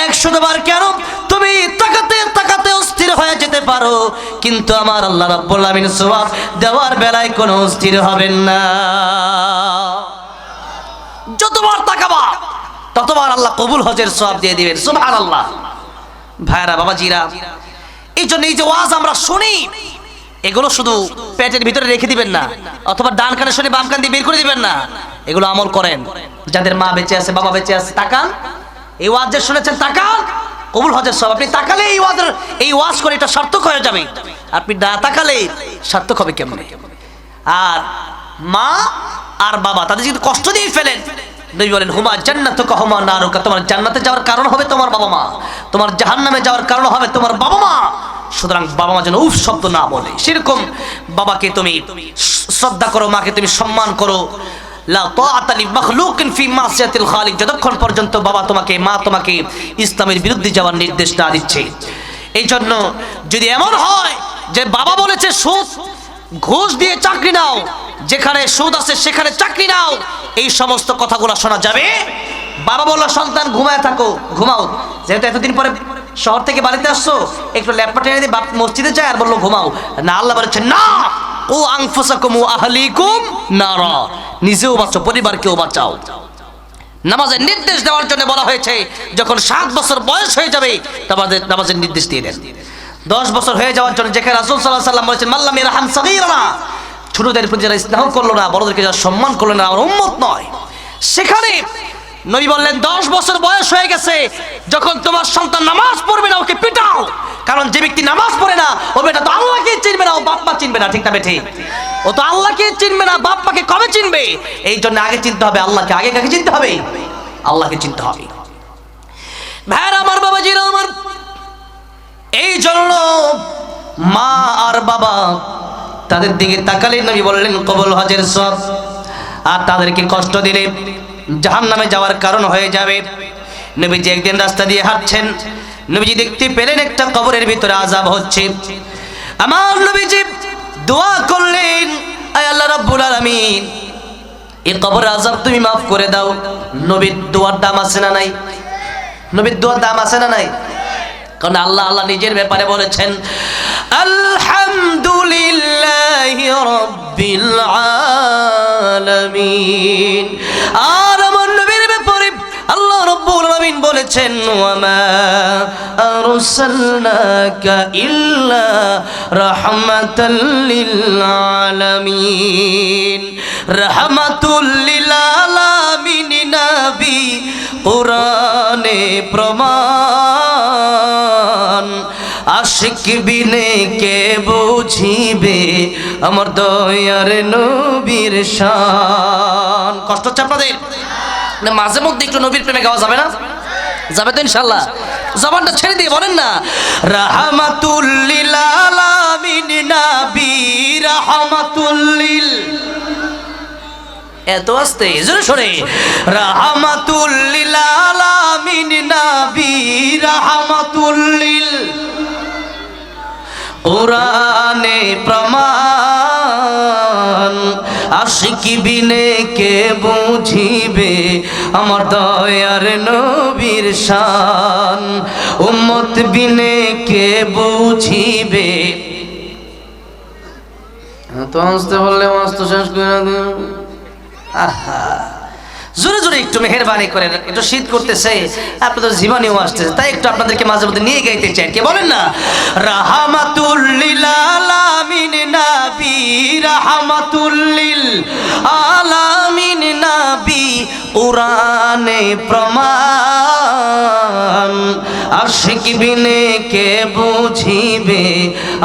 100 বার কেন, তুমি তাকাতে তাকাতে অস্থির হয়ে যেতে পারো, কিন্তু আমার আল্লাহ রাব্বুল আলামিন সওয়াব দেওয়ার বেলায় কোনো অস্থির হবেন না। যতবার তাকাবা ততবার আল্লাহ কবুল হজের সওয়াব দিয়ে দিবেন। সুবহানাল্লাহ। ভাইরা, বাবাজিরা, এই জন্য এই যে ওয়াজ আমরা শুনি, এগুলো শুধু পেটের ভিতরে রেখে দিবেন না, অথবা ডান কানে শুনে বাম কান দিয়ে বের করে দিবেন না। এগুলো আমল করেন। যাদের মা বেঁচে আছে, বাবা বেঁচে আছে, তাকান, এই ওয়াজ যে শুনেছেন তাকান, কবুল হজের সওয়াব। আপনি তাকালে এই ওয়াজ করে এটা সার্থক হয়ে যাবে। আপনি না তাকালে সার্থক হবে কেমনে? আর মা আর বাবা তাদের যদি কষ্ট দিয়ে ফেলেন, নবী বলেন হুমা জান্নাতুকা হুমা নারুকা, তোমার জান্নাতে যাওয়ার কারণ হবে তোমার বাবা মা, তোমার জাহান্নামে যাওয়ার কারণ হবে তোমার বাবা মা। সুতরাং বাবা মা যেন উফ শব্দ না বলে, সেরকম বাবাকে তুমি শ্রদ্ধা করো, মাকে তুমি সম্মান করো। লা তাআতা লিমাখলুকিন ফি মাসিয়াতিল খালিক, যতক্ষণ পর্যন্ত বাবা তোমাকে, মা তোমাকে ইসলামের বিরুদ্ধে যাওয়ার নির্দেশ না দিচ্ছে। এই জন্য যদি এমন হয় যে বাবা বলেছে সুদ, ঘুষ দিয়ে চাকরি নাও, যেখানে সুদ আছে সেখানে চাকরি নাও, এই সমস্ত কথাগুলো শোনা যাবে। বাবা বললো সন্তান ঘুমায় থাকো, ঘুমাও, যেহেতু এতদিন পরে শহর থেকে বাড়িতে আসছো, একটু ল্যাপটপ টেনে দিয়ে বাপ মসজিদে যায়, আর বললো ঘুমাও না। আল্লাহ বলেছেন না, ও আনফুসাকুম ওয়া আহলিকুম নারা, নিজেও বাঁচো, পরিবারকেও বাঁচাও। নামাজের নির্দেশ দেওয়ার জন্য বলা হয়েছে, যখন 7 বছর বয়স হয়ে যাবে নামাজের নির্দেশ দিয়ে দেন। 10 বছর হয়ে যাওয়ার জন্য, যেখানে রাসূল সাল্লাল্লাহু আলাইহি ওয়াসাল্লাম বলেছেন মাল্লাম ইয়ারহাম সাগীরানা, ছোটদের প্রতি যারা স্নেহ করলো না, বড়দেরকে যারা সম্মান করলো না, আমার উম্মত নয়। সেখানে নবী বললেন 10 বছর বয়স হয়ে গেছে, যখন তোমার সন্তান নামাজ পড়বে না, ওকে পিটাও। কারণ যে ব্যক্তি নামাজ পড়ে না, ও বেটা তো আল্লাহকে চিনবে না, ও বাপ মা চিনবে না, ঠিক না বেঠিক? ও তো আল্লাহকে চিনবে না, বাপ মাকে কবে চিনবে? এই জন্য আগে চিনতে হবে আল্লাহকে। আগে কাকে চিনতে হবে? আল্লাহকে চিনতে হবে। ভাইরা আমার, বাবাজিরা আমার, এই জন্য মা আর বাবা তাদের দিকে তাকালে নবী বললেন কবুল হজের সওয়াব। আর তাদেরকে কষ্ট দিলে জাহান্নামে যাওয়ার কারণ হয়ে যাবে। নবীজি একদিন রাস্তা দিয়ে হাঁটছেন, নবীজি দেখতে পেলেন একটা কবরের ভিতরে আযাব হচ্ছে। আমার নবীজি দোয়া করলেন, আয় আল্লাহ রাব্বুল আলামিন, এই কবরের আযাব তুমি মাফ করে দাও। নবীর দোয়ার দাম আছে না নাই? নবীর দোয়ার দাম আছে না নাই? কারণ আল্লাহ নিজের ব্যাপারে বলেছেন আলহামদুলিল্লাহি রাব্বিল আলামিন। আর আমার নবীর ব্যাপারে আল্লাহ রাব্বুল আলামিন বলেছেন ওয়ামা আরসালনাকা ইল্লা রাহমাতাল লিল আলামিন। রাহমাতুল লিল আলামিন নবী কুরআনে প্রমাণ, আশিক বিনে কে বুঝিবে আমার দয়ার নবীর শান। কষ্ট হচ্ছে আপনাদের? মাঝে মধ্যে একটু নবীর প্রেমে গাওয়া যাবে না? যাবে তো ইনশাআল্লাহ। জবানটা ছেড়ে দিয়ে বলেন না, রাহমাতুল লিল আলামিন নবী রাহমাতুল লিল, এত আস্তে জোরে সরে, রাহমাতুল লিল আলামিন নবী রাহমাতুল লিল, কুরআনে প্রমাণ, আশিক বিনে কে বুঝিবে আমার দয়ার নবীর শান, উম্মত বিনে কে বুঝিবে। তো আসতে বললে মাস্ত শেষ করে দিন। আহা, জোরে জোরে একটু মেহেরবানি করেন, একটু শীত করতেছে, আপনাদের জীবনেও আসতেছে, তাই একটু আপনাদেরকে মাঝে মধ্যে নিয়ে গাইতে চাই। কে বলেন না? রাহমাতুল লিল আলামিন নবী, রাহমাতুল লিল আলামিন নবী, কুরআনে প্রমাণ। আশিক বিনে কে বুঝিবে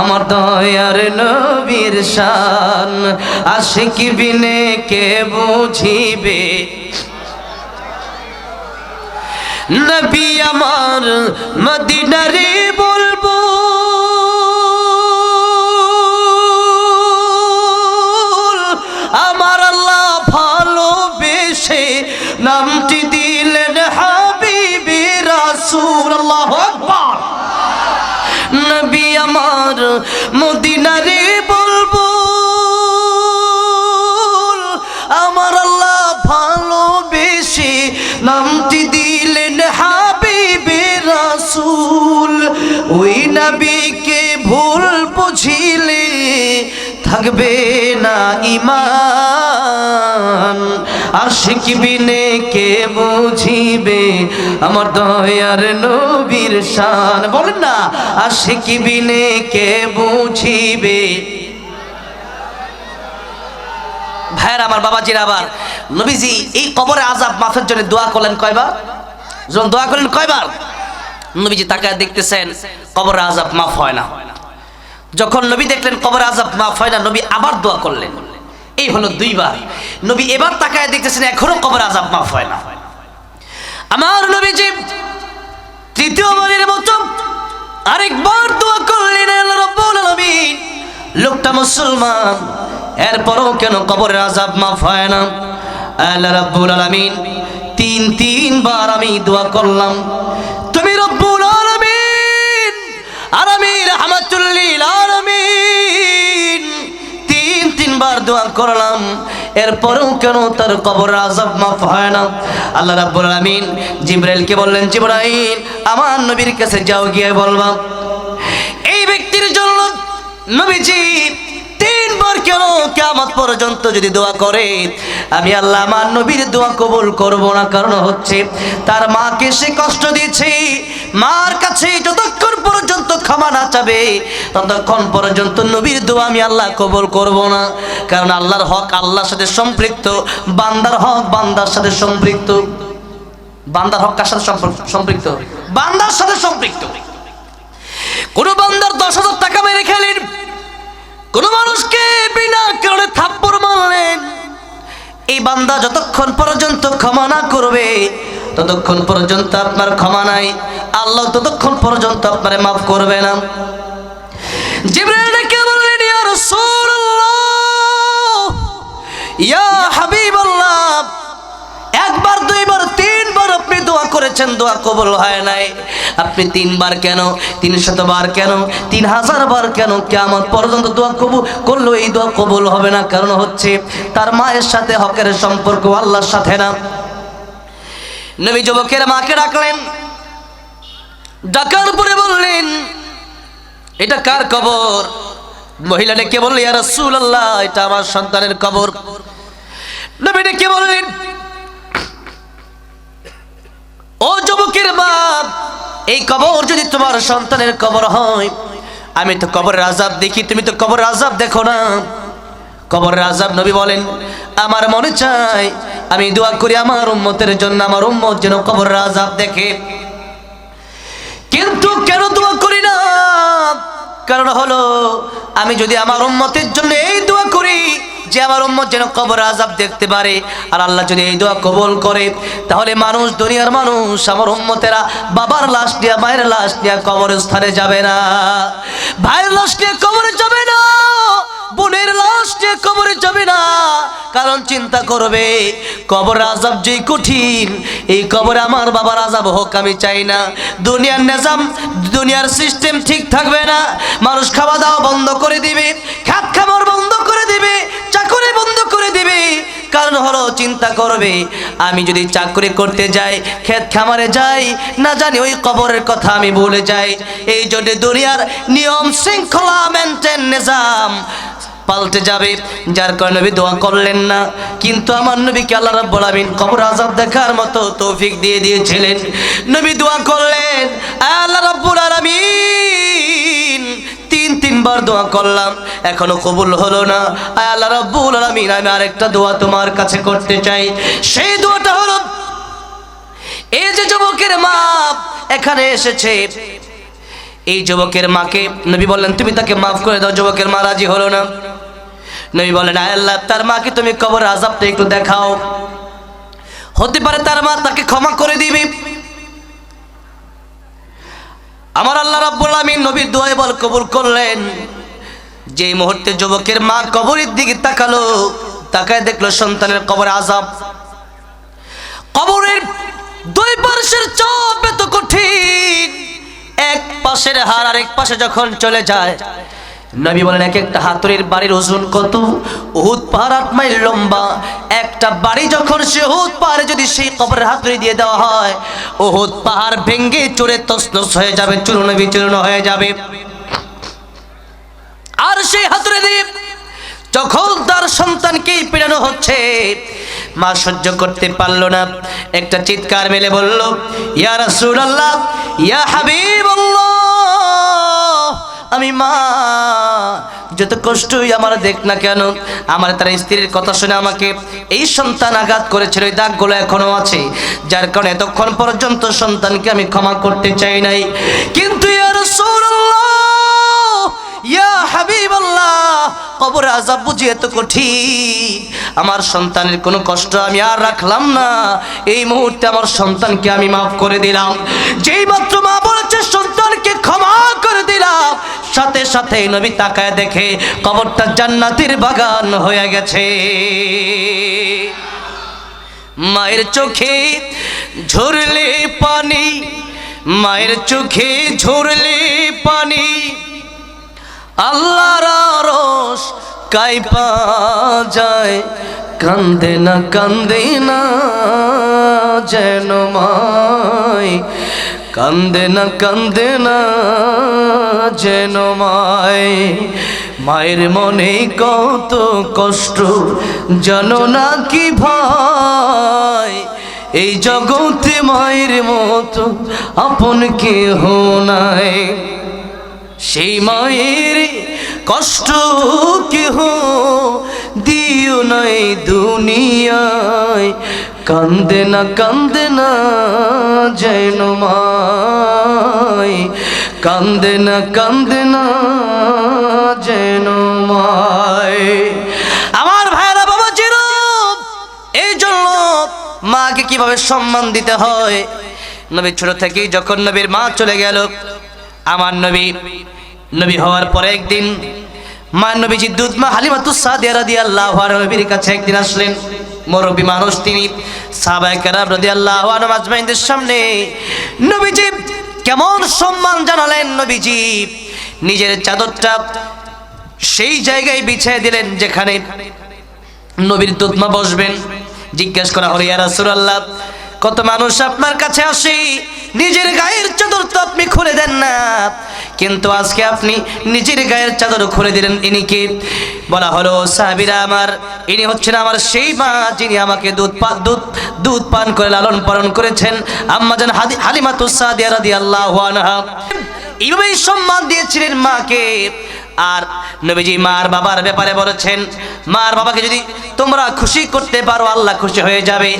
আমার দয়ার নবীর শান, আশিক বিনে কে বুঝিবে নবী আমার মদিনারে বলবো, আমার আল্লাহ ভালোবেসে নামটি দিলেন হাবিবি রাসূল। আল্লাহু আকবার। নবী আমার মদিনারে বলবো, আমার আল্লাহ ভালোবেসে নামটি দিলেন হাবিবি রাসূল। ওই নবীকে ভুল বুঝিলে থাকবে না ঈমান, আশিক বিনে কে বুঝিবে আমার দয়ার নবীর শান। বলেন না, আশিক বিনে কে বুঝিবে। ভাইয়ের আমার, বাবাজির আবার, নবীজি এই কবরে আযাব মাফের জন্য দোয়া করলেন কয়বার? যখন দোয়া করলেন কয়বার? নবীজি তাকায় দেখতেছেন কবরে আযাব মাফ হয় না। যখন নবী দেখলেন কবরে আযাব মাফ হয় না, নবী আবার দোয়া করলেন। এই হলো দুইবার। নবী এবার তাকায় দেখতেছেন এখনো কবরে আযাব মাফ হয় না। আমার নবীজি তৃতীয়বারের মতো আরেকবার দোয়া করলেন, আল্লাহ রাব্বুল আলামিন, লোকটা মুসলমান, এরপরও কেন কবরের আযাব মাফ হয় না? আল্লাহ রাব্বুল আলামিন তিনবার আমি দোয়া করলাম, তুমি রব্বুল আলামিন আর আমি রাহমাতুল লিল আলামিন, তিনবার দোয়া করলাম, এরপরও কেন তার কবরের আযাব মাফ হয় না? আল্লাহ রাব্বুল আলামিন জিবরাইলকে বললেন, জিবরাইল আমার নবীর কাছে যাও, গিয়ে বলবা এই ব্যক্তির জন্য নবীজি তিনবার কেন কিয়ামত পর্যন্ত যদি দোয়া করে, আমি আল্লাহ আমার নবীর দোয়া কবুল করব না। কারণ হচ্ছে তার মাকে সে কষ্ট দিয়েছে, মার কাছে যতক্ষণ পর্যন্ত ক্ষমা না চাবে ততক্ষণ পর্যন্ত নবীর দোয়া আমি আল্লাহ কবুল করব না। কারণ আল্লাহর হক আল্লাহর সাথে সম্পৃক্ত, বান্দার হক বান্দার সাথে সম্পৃক্ত। বান্দার হক কার সাথে সম্পৃক্ত? বান্দার সাথে সম্পৃক্ত। কোন বান্দার 10,000 টাকা মেরে খেলেন, কোন মানুষকে বিনা কারণে থাপ্পড় মারলেন, এই বান্দা যতক্ষণ পর্যন্ত ক্ষমা না করবে ততক্ষণ পর্যন্ত আপনার ক্ষমা নাই, আল্লাহ ততক্ষণ পর্যন্ত আপনারে মাফ করবে না। জিবরাইল ডেকে বললেন, ইয়া রাসূলুল্লাহ, ইয়া হাবিবাল্লাহ, একবার দুইবার তিনবার আপনি দোয়া করেছেন, দোয়া কবুল হয় নাই। আপনি 3 বার কেন, 300 বার কেন, 3000 বার কেন কিয়ামত পর্যন্ত দোয়া কবুল করলেও এই দোয়া কবুল হবে না? কারণ হচ্ছে তার মায়ের সাথে হকের সম্পর্ক আল্লাহর সাথে না। নবী যুবকের মাকে ডাকলেন, ডাকার পরে বললেন, এটা কার কবর? মহিলা ডেকে বলল, ইয়া রাসূলুল্লাহ, এটা আমার সন্তানের কবর। নবী ডেকে বললেন, ও যুবকের বাপ, এই কবর যদি তোমার সন্তানের কবর হয়, আমি তো কবরের আযাব দেখি, তুমি তো কবরের আযাব দেখো না। কবরের আযাব নবী বলেন, আমার মনে চায় আমি দোয়া করি আমার উম্মতের জন্য, আমার উম্মত যেন কবরের আযাব দেখে। কিন্তু কেন দোয়া করি না? কারণ হলো আমি যদি আমার উম্মতের জন্য এই দোয়া করি যে আমার উম্মত যেন কবরের আযাব দেখতে পারে, আর আল্লাহ যদি এই দোয়া কবুল করে, তাহলে মানুষ, দুনিয়ার মানুষ, আমার উম্মতেরা বাবার লাশ নিয়ে, মায়ের লাশ নিয়ে কবরস্থানে যাবে না, ভাইয়ের লাশ নিয়ে কবরে যাবে না, বোনের লাশ নিয়ে কবরে যাবে না। কারণ চিন্তা করবে কবরের আযাব যে কঠিন, এই কবরে আমার বাবার আযাব হোক আমি চাই না। দুনিয়ার নিজাম, দুনিয়ার সিস্টেম ঠিক থাকবে না, মানুষ খাওয়া দাওয়া বন্ধ করে দিবে, খাত খাবার বন্ধ করে দিবে, চাকরি বন্ধ করে দিবে। কারণ হলো চিন্তা করবে আমি যদি চাকরি করতে যাই, ক্ষেত খামারে যাই, না জানি ওই কবরের কথা আমি ভুলে যাই। এই জন্য দুনিয়ার নিয়ম শৃঙ্খলা মেনটেন, নিজাম পাল্টে যাবে, যার কারণে নবী দোয়া করলেন না। কিন্তু আমার নবীকে আল্লাহ রাব্বুল আলামিন কবর আযাব দেখার মতো তৌফিক দিয়ে দিয়েছিলেন। নবী দোয়া করলেন, আল্লাহ রাব্বুল আলামিন তিনবার দোয়া করলাম, এখনো কবুল হলো না। আল্লাহ রাব্বুল আলামিন আমি আরেকটা দোয়া তোমার কাছে করতে চাই। সেই দোয়াটা হলো, এই যে যুবকের মা এখানে এসেছে, এই যুবকের মাকে নবী বললেন তুমি তাকে মাফ করে দাও। যুবকের মা রাজি হলো না। নবী বলেন, আয় আল্লাহ, তার মাকে তুমি কবর আযাবটা একটু দেখাও, হতে পারে তার মা তাকে ক্ষমা করে দিবে। আমার আল্লাহ রাব্বুল আলামিন নবীর দোয়া বল কবুল করলেন। যে মুহূর্তে যুবকের মা কবরের দিকে তাকালো, তাকায় দেখলো সন্তানের কবর আযাব। কবরের দুই পাশের চাপ এত কঠিন, এক পাশের হাড় আর এক পাশে যখন চলে যায়, নবী বলেন এক একটা হাতুড়ির বাড়ির ওজন কত? উহুদ পাহাড় 8 মাইল লম্বা। একটা বাড়ি যখন সে উহুদ পাহাড়ে যদি সেই কবরের হাতুড়ি দিয়ে দেওয়া হয়, উহুদ পাহাড় ভেঙে চুরে তছনছ হয়ে যাবে, চূর্ণ বিচূর্ণ হয়ে যাবে। আর সেই হাতুড়ি দিয়ে যখন তার সন্তানকে পেড়ানো হচ্ছে, মা সহ্য করতে পারল না, একটা চিৎকার মেলে বলল, ইয়া রাসূলুল্লাহ, ইয়া হাবিবাল্লাহ, আমি মা যত কষ্টই আমার দেখ না কেন, আমার তার স্ত্রীর কথা শুনে আমাকে এই সন্তান আঘাত করেছিল, ওই দাগগুলো এখনো আছে, যার কারণে এতক্ষণ পর্যন্ত সন্তানকে আমি ক্ষমা করতে চাই নাই। কিন্তু ইয়া রাসূলুল্লাহ, ইয়া হাবিবাল্লাহ, কবর আযাব বুঝি এত কঠিন, আমার সন্তানের কোনো কষ্ট আমি আর রাখলাম না, এই মুহূর্তে আমার সন্তানকে আমি মাফ করে দিলাম। যেই মাত্র মা বলেছে সন্তানকে ক্ষমা করে দিলাম, সাথে সাথে নবী তাকায় দেখে কবরটা জান্নাতের বাগান হয়ে গেছে। মায়ের চোখে ঝরলে পানি, মায়ের চোখে ঝরলে পানি, আল্লাহর আরশ কাঁপা যায়, কান্দে না যেন মায়, কান্দে না যেন মায়। মায়ের মনে কত কষ্ট জানো না কি ভাই, এই জগতে মায়ের মতো আপন কেহ নাই। সেই মায়ের কষ্ট কেহ দিও নাই দুনিয়ায়, কান্দে না যেন মায়, কান্দে না যেন মায়। আমার ভাইরা বাবা জিরো, এই জন্য মাকে কিভাবে সম্মান দিতে হয়। নবী ছোট থেকেই যখন নবীর মা চলে গেল, আমার নবী হওয়ার পরে একদিন মা নবীজি দুধ মা হালিমাতুস সাদিয়া রাদিয়াল্লাহু আনহা নবীর কাছে একদিন আসলেন। মুরব্বী মানুষ তিনি, সাহাবায়ে কেরাম রাদিয়াল্লাহু আনহুম আজমাইনদের সামনে নবীজি কেমন সম্মান জানালেন। নবীজি নিজের চাদরটা সেই জায়গায় বিছিয়ে দিলেন যেখানে নবীর দুধ মা বসবেন। জিজ্ঞেস করা হলো, ইয়া রাসূলুল্লাহ, কত মানুষ আপনার কাছে আসে, নিজের গায়ের চাদর তো আপনি খুলে দেন না, কিন্তু আজকে আপনি নিজের গায়ের চাদর খুলে দিলেন, ইনি কে? বলা হলো, সাহাবীরা আমার, ইনি হচ্ছেন আমার সেই মা যিনি আমাকে দুধ পান করে লালন পালন করেছেন, আম্মাজান হালিমাতুস সাদিয়া রাদিয়াল্লাহু আনহা। এইভাবেই সম্মান দিয়েছিলেন মাকে। আর নবীজি মার বাবার ব্যাপারে বলেছেন, মার বাবাকে যদি তোমরা খুশি করতে পারো আল্লাহ খুশি হয়ে যাবে,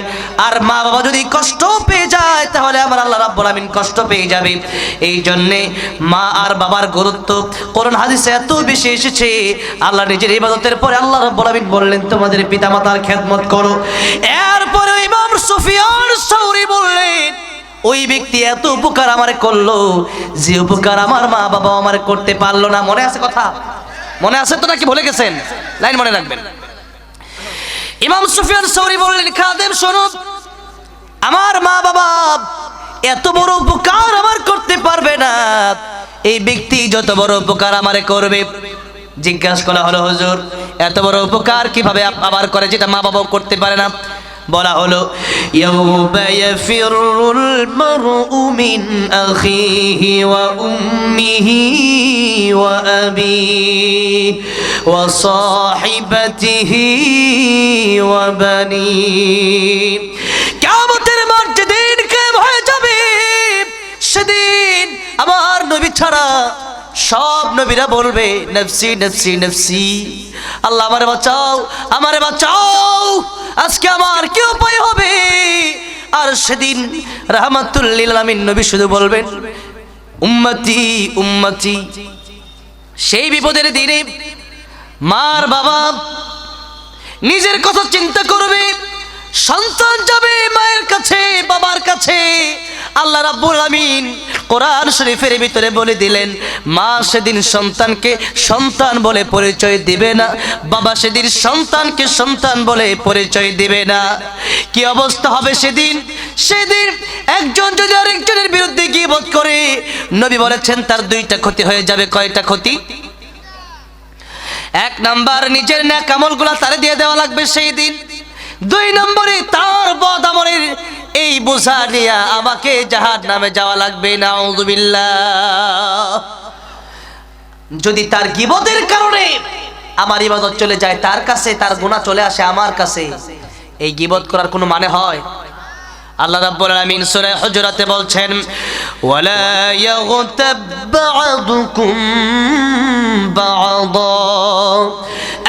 আর মা বাবা যদি কষ্ট পেয়ে যায় তাহলে আমার আল্লাহ রাব্বুল আমিন কষ্ট পেয়ে যাবে। এই জন্যে মা আর বাবার গুরুত্ব কোরআন হাদিসে এত বেশি এসেছে। আল্লাহ নিজের ইবাদতের পরে আল্লাহ রাব্বুল আমিন বললেন তোমাদের পিতামাতার খেদমত করো। এরপরে ইমাম সুফিয়ান সাউরি বললেন, ওই ব্যক্তি এত উপকার আমারে করলো, যে উপকার আমার মা বাবা আমারে করতে পারলো না। মনে আছে কথা? মনে আছে তো নাকি ভুলে গেছেন? লাইন মনে রাখবেন। ইমাম সুফিয়ান সাউরি বললেন, খাদেম শোনো, আমার মা বাবা এত বড় উপকার আমার করতে পারবে না, এই ব্যক্তি যত বড় উপকার আমারে করবে। জিজ্ঞাসা করা হলো, হুজুর এত বড় উপকার কিভাবে আবার করে যেটা মা বাবাও করতে পারে না? বলা হলো ইয়াউমা ইয়াফিরুল মারউ মিন আখিহি ওয়া উম্মিহি ওয়া আবিহি ওয়া সাহিবাতিহি ওয়া বানিহি। কিয়ামতের মাঠ যেদিন কায়েম হয়ে যাবে, সেদিন আমার নবী ছাড়া সব নবীরা বলবে নফসি নফসি নফসি, আল্লাহ আমারে বাঁচাও, আমারে বাঁচাও, আজকে আমার কি উপায় হবে? আর সেদিন রাহমাতুল লিল আলামিন নবী শুধু বলবেন উম্মতি উম্মতি। সেই বিপদের দিনে মার বাবা নিজের কথা চিন্তা করবে, সন্তান যাবে মায়ের কাছে, বাবার কাছে। আল্লাহ রাব্বুল আলামিন কোরআন শরীফের ভিতরে বলে দিলেন, মা সেদিন সন্তানকে সন্তান বলে পরিচয় দিবে না, বাবা সেদিন সন্তানকে সন্তান বলে পরিচয় দিবে না। কি অবস্থা হবে সেদিন? সেদিন একজন যদি আরেকজনের বিরুদ্ধে গীবত করে, নবী বলেছেন তার দুইটা ক্ষতি হয়ে যাবে। কয়টা ক্ষতি? এক নাম্বার, নিজের নেক আমলগুলো তারে দিয়ে দেওয়া লাগবে সেই দিন। দুই নম্বরে তার বদ আমলের এই বোঝা নিয়ে আমাকে জাহান্নামে যাওয়া লাগবে, নাউযুবিল্লাহ। যদি তার গীবতের কারণে আমার ইবাদত চলে যায় তার কাছে, তার গুনাহ চলে আসে আমার কাছে, এই গীবত করার কোনো মানে হয়? আল্লাহ রাব্বুল আলামিন সূরা হুজুরাতে বলছেন, ওয়ালা ইয়াগতাব বা'দুকুম বা'দা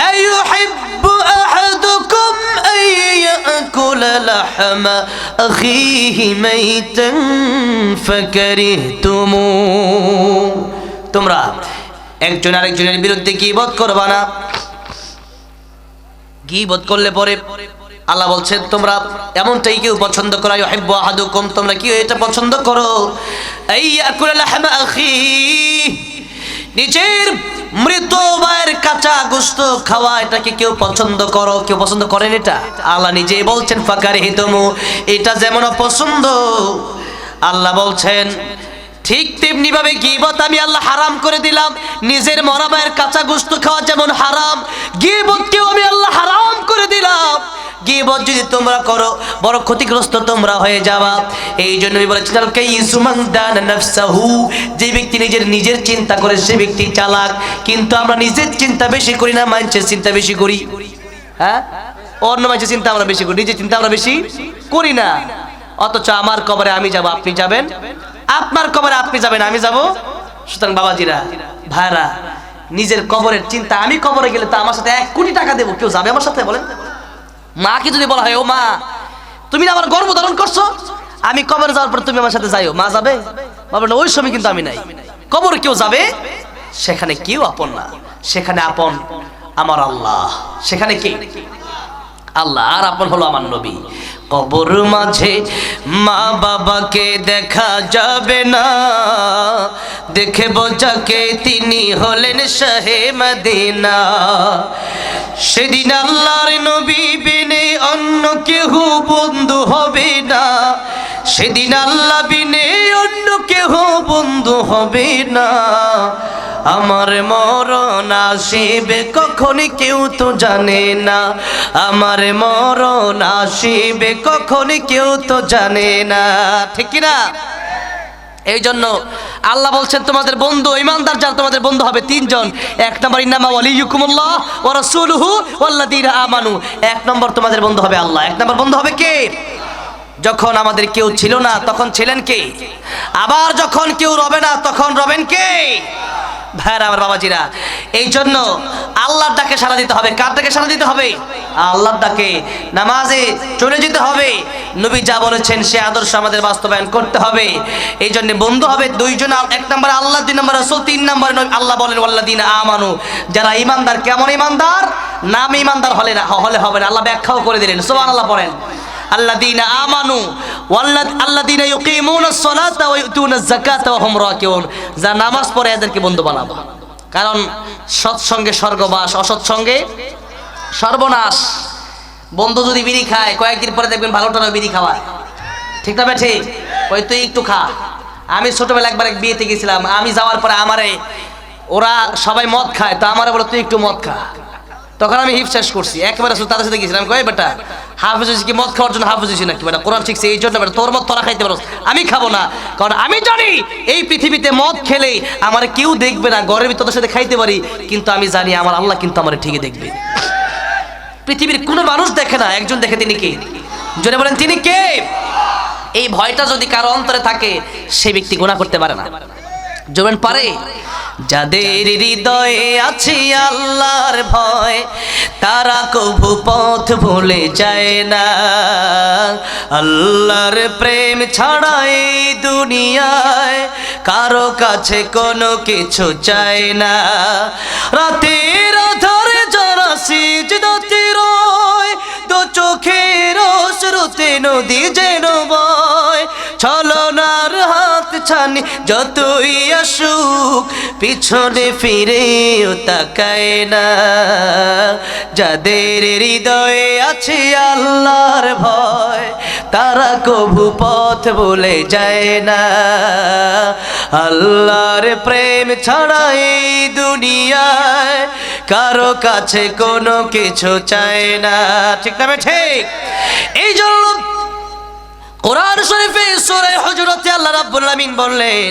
আইয়ুহিব্বু আহাদুকুম আইয়াকুলা লাহমা আখিহি মাইতান ফাকারিহতুমু। তোমরা একজন আরেকজনের বিরুদ্ধে গীবত করবা না। গীবত করলে পরে আল্লাহ বলছেন তোমরা এমনটাই কেউ পছন্দ করো, ইউহিব্বু আহাদুকুম, তোমরা কি এটা পছন্দ করো, আইয়াকুলা লাহমা আখি, নিজের মৃত ভাইয়ের কাঁচা গোশত খাওয়া, এটাকে কেউ পছন্দ করো? কেউ পছন্দ করেন এটা? আল্লাহ নিজেই বলছেন ফাকারিহতুমু, এটা যেমন অপছন্দ, আল্লাহ বলছেন ঠিক তেমনি ভাবে গীবত আমি আল্লাহ হারাম করে দিলাম। নিজের মরা ভাইয়ের কাঁচা গোশত খাওয়া যেমন হারাম, গীবতকেও আমি আল্লাহ হারাম করে দিলাম। গীবত যদি তোমরা করো বড় ক্ষতিগ্রস্ত তোমরা হয়ে যাবা। এই জন্য আমি বলেছি কাইয়িসু মান দানা নাফসাহু, যে ব্যক্তি নিজের চিন্তা করে সে ব্যক্তি চালাক। কিন্তু আমরা নিজের চিন্তা বেশি করি না, মানুষের চিন্তা বেশি করি। হ্যাঁ, অন্য মানুষের চিন্তা আমরা বেশি করি, নিজের চিন্তা আমরা বেশি করি না। অথচ আমার কবরে আমি যাব, আপনি যাবেন, আপনার কবরে আপনি যাবেন, আমি যাব। সুতরাং বাবাজিরা, ভাইরা, নিজের কবরের চিন্তা, আমি কবরে গেলে তো আমার সাথে 1 কোটি টাকা দেবো, কেউ যাবে আমার সাথে? বলেন। মাকে যদি বলা হয়, ও মা তুমি না আমার গর্ভ ধারণ করছো, আমি কবরে যাওয়ার পর তুমি আমার সাথে যাইও, মা যাবে? বাবা না, ওই সময় কিন্তু আমি নাই। কবরে কেউ যাবে, সেখানে কেউ আপন না, সেখানে আপন আমার আল্লাহ। সেখানে কে? আল্লাহ। আর আপন হলো আমার নবী। কবর মাঝে মা বাবাকে দেখা যাবে না, দেখে বোঝাকে তিনি হলেন শাহে মদিনা। সেদিন আল্লাহর নবী বিনে অন্য কেহ বন্ধু হবে না, সেদিন আল্লাহ বিনে অন্য কেহ বন্ধু হবে না। আমার মরণ আসিবে কখন কেউ তো জানে না, আমার মরণ আসিবে কখন কেউ তো জানে না, ঠিক কি না? এই জন্য আল্লাহ বলছেন তোমাদের বন্ধু ঈমানদার যারা তোমাদের বন্ধু হবে 3 জন। 1 নম্বর ইন্নামা ওয়ালিয়ুকুমুল্লাহ ওয়া রাসূলুহু ওয়াল্লাযীনা আমানু, 1 নম্বর তোমাদের বন্ধু হবে আল্লাহ। 1 নম্বর বন্ধু হবে কে? যখন আমাদের কেউ ছিল না তখন ছিলেন কে? আবার যখন কেউ রবে না তখন রবেন কে? ভাইরা আমার, বাবাজিরা, এই জন্য আল্লাহর ডাকে সাড়া দিতে হবে। কার ডাকে সাড়া দিতে হবে? আল্লাহর ডাকে। নামাজে চলে যেতে হবে, নবী যা বলেছেন সে আদর্শ আমাদের বাস্তবায়ন করতে হবে। এই জন্য বন্ধু হবে 2 জন, 1 নম্বর আল্লাহ, 2 নম্বর রাসূল, 3 নম্বরে আল্লাহ বলেন ওয়াল্লাযীনা আমানু, যারা ঈমানদার। কেমন ঈমানদার? নাম ঈমানদার হলে হবে না, আল্লাহ ব্যাখ্যাও করে দিলেন। সুবহানাল্লাহ পড়েন। আল্লাযীনা আমানু আল্লাযীনা ইউকিমুনাস সালাতা ওয়া ইউতুনাজ যাকাতা ওয়া হুম রাকিউন, যারা নামাজ পড়ে এদেরকে বন্ধু বানাবো। কারণ সৎসঙ্গে স্বর্গবাস, অসৎসঙ্গে সর্বনাশ। বন্ধু যদি বিড়ি খায় কয়েকদিন পরে দেখবেন ভালোটারও বিড়ি খাওয়ায়, ঠিক না বেঠে? ওই তুই একটু খা। আমি ছোটবেলা একবার এক বিয়েতে গেছিলাম, আমি যাওয়ার পরে আমারে ওরা সবাই মদ খায়, তো আমারে বলে তুই একটু মদ খা। তখন আমি হিপ শেষ করছি, একেবারে তাদের সাথে গেছিলাম, কই বেটা হাফেজ হয়েছি কি মদ খাওয়ার জন্য হাফেজ হয়েছি নাকি বেটা? কোরআন শিখছে এই জন্য বেটা, তোর মদ তোরা খাইতে পারো, আমি খাবো না। কারণ আমি জানি এই পৃথিবীতে মদ খেলে আমার কেউ দেখবে না, ঘরের ভিতর সাথে খাইতে পারি, কিন্তু আমি জানি আমার আল্লাহ কিন্তু আমার ঠিকই দেখবে। পৃথিবীর কোনো মানুষ দেখে না, একজন দেখে, তিনি কে? জোরে বলেন তিনি কে? এই ভয়টা যদি কারো অন্তরে থাকে সে ব্যক্তি গুনাহ করতে পারে না। জোরেন পারে? যাদের হৃদয়ে আছে আল্লাহর ভয় তারা কভু পথ ভুলে যায় না। আল্লাহর প্রেম ছাড়া এই দুনিয়ায় কারো কাছে কোনো কিছু চায় না। রাতের আধারে যারা সিজদাতে রয়, দু চোখের অশ্রুতে নদী যেন বয়, ছলনার হাত ছানি যতই আসুক পিছনে ফিরেও তাকায় না। যাদের হৃদয়ে আছে আল্লাহর ভয় তারা কভু পথ ভুলে যায় না। আল্লাহর প্রেম ছাড়া এই দুনিয়ায় কারো কাছে কোনো কিছু চায় না। ঠিক না ঠিক? এই জন্য কোরআন শরীফে সূরা হুজুরাতে আল্লাহ রাব্বুল আলামিন বললেন,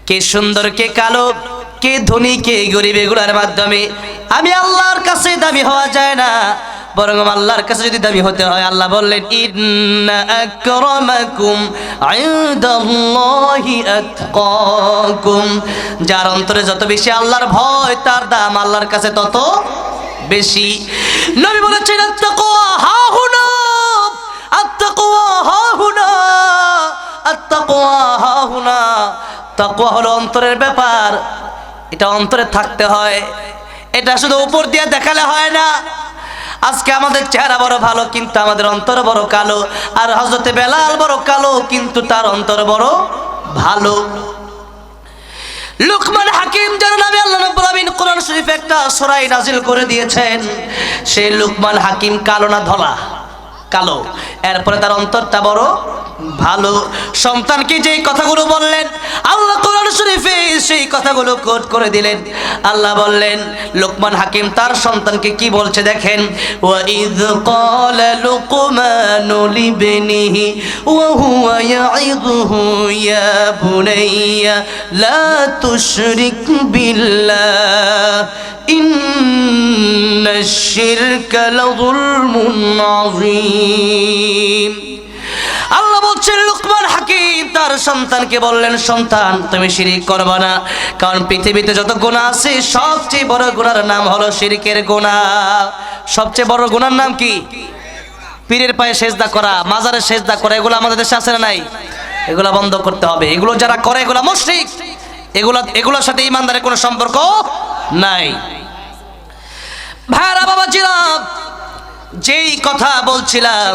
কে সুন্দর কে কালো, কে ধনী কে গরিব, এগুলোর মাধ্যমে আমি আল্লাহর কাছে দামি হওয়া যায় না, বরং আল্লাহর কাছে যদি দামি হতে হয় আল্লাহ বললেন ইন্না আকরামাকুম ইনদাল্লাহি আতকাকুম। যার অন্তরে যত বেশি আল্লাহর ভয় তার দাম আল্লাহর কাছে তত বেশি। নবী বলেছেন আত্তাকওয়া হাহুনা, আত্তাকওয়া হাহুনা, আত্তাকওয়া হাহুনা। তাকওয়া হলো অন্তরের ব্যাপার, এটা অন্তরে থাকতে হয়, এটা শুধু উপর দিয়ে দেখালে হয় না। আজকে আমাদের চেহারা বড় ভালো কিন্তু আমাদের অন্তর বড় কালো, আর হযরতে বেলাল বড় কালো কিন্তু তার অন্তর বড় ভালো। লুকমান হাকিম যার নামে আল্লাহ রাব্বুল আলামিন কোরআন শরীফে একটা সূরা নাজিল করে দিয়েছেন, সেই লুকমান হাকিম কালো না ধলা? কালো। এরপরে তার অন্তরটা বড় ভালো। সন্তানকে যেই কথাগুলো বললেন আল্লাহ কোরআন শরীফে সেই কথাগুলো কোট করে দিলেন। আল্লাহ বললেন লুকমান হাকিম তার সন্তানকে কি বলছে দেখেন, ওয়া ইয ক্বালা লুকমানু লিবনিহি ওয়া হুয়া ইয়াইযুহু ইয়া বুনাইয়া লা তুশরিক বিল্লাহ ইন্নাশ শিরকা লাযুলমুন আযীম। আল্লাহ বলছেন লুকমান হাকিম তার সন্তানকে বললেন, সন্তান তুমি শিরক করবে না, কারণ পৃথিবীতে যত গুনাহ আছে সবচেয়ে বড় গুনার নাম হলো শিরকের গুনাহ। সবচেয়ে বড় গুনার নাম কি? পীরের পায়ে সেজদা করা, মাজারে সেজদা করা, এগুলো আমাদের দেশে আছে না নাই? এগুলো বন্ধ করতে হবে। এগুলো যারা করে এগুলো মুশরিক, এগুলোর সাথে ঈমানদারের কোনো সম্পর্ক নাই। ভাইরা বাবাজিরা, যেই কথা বলছিলাম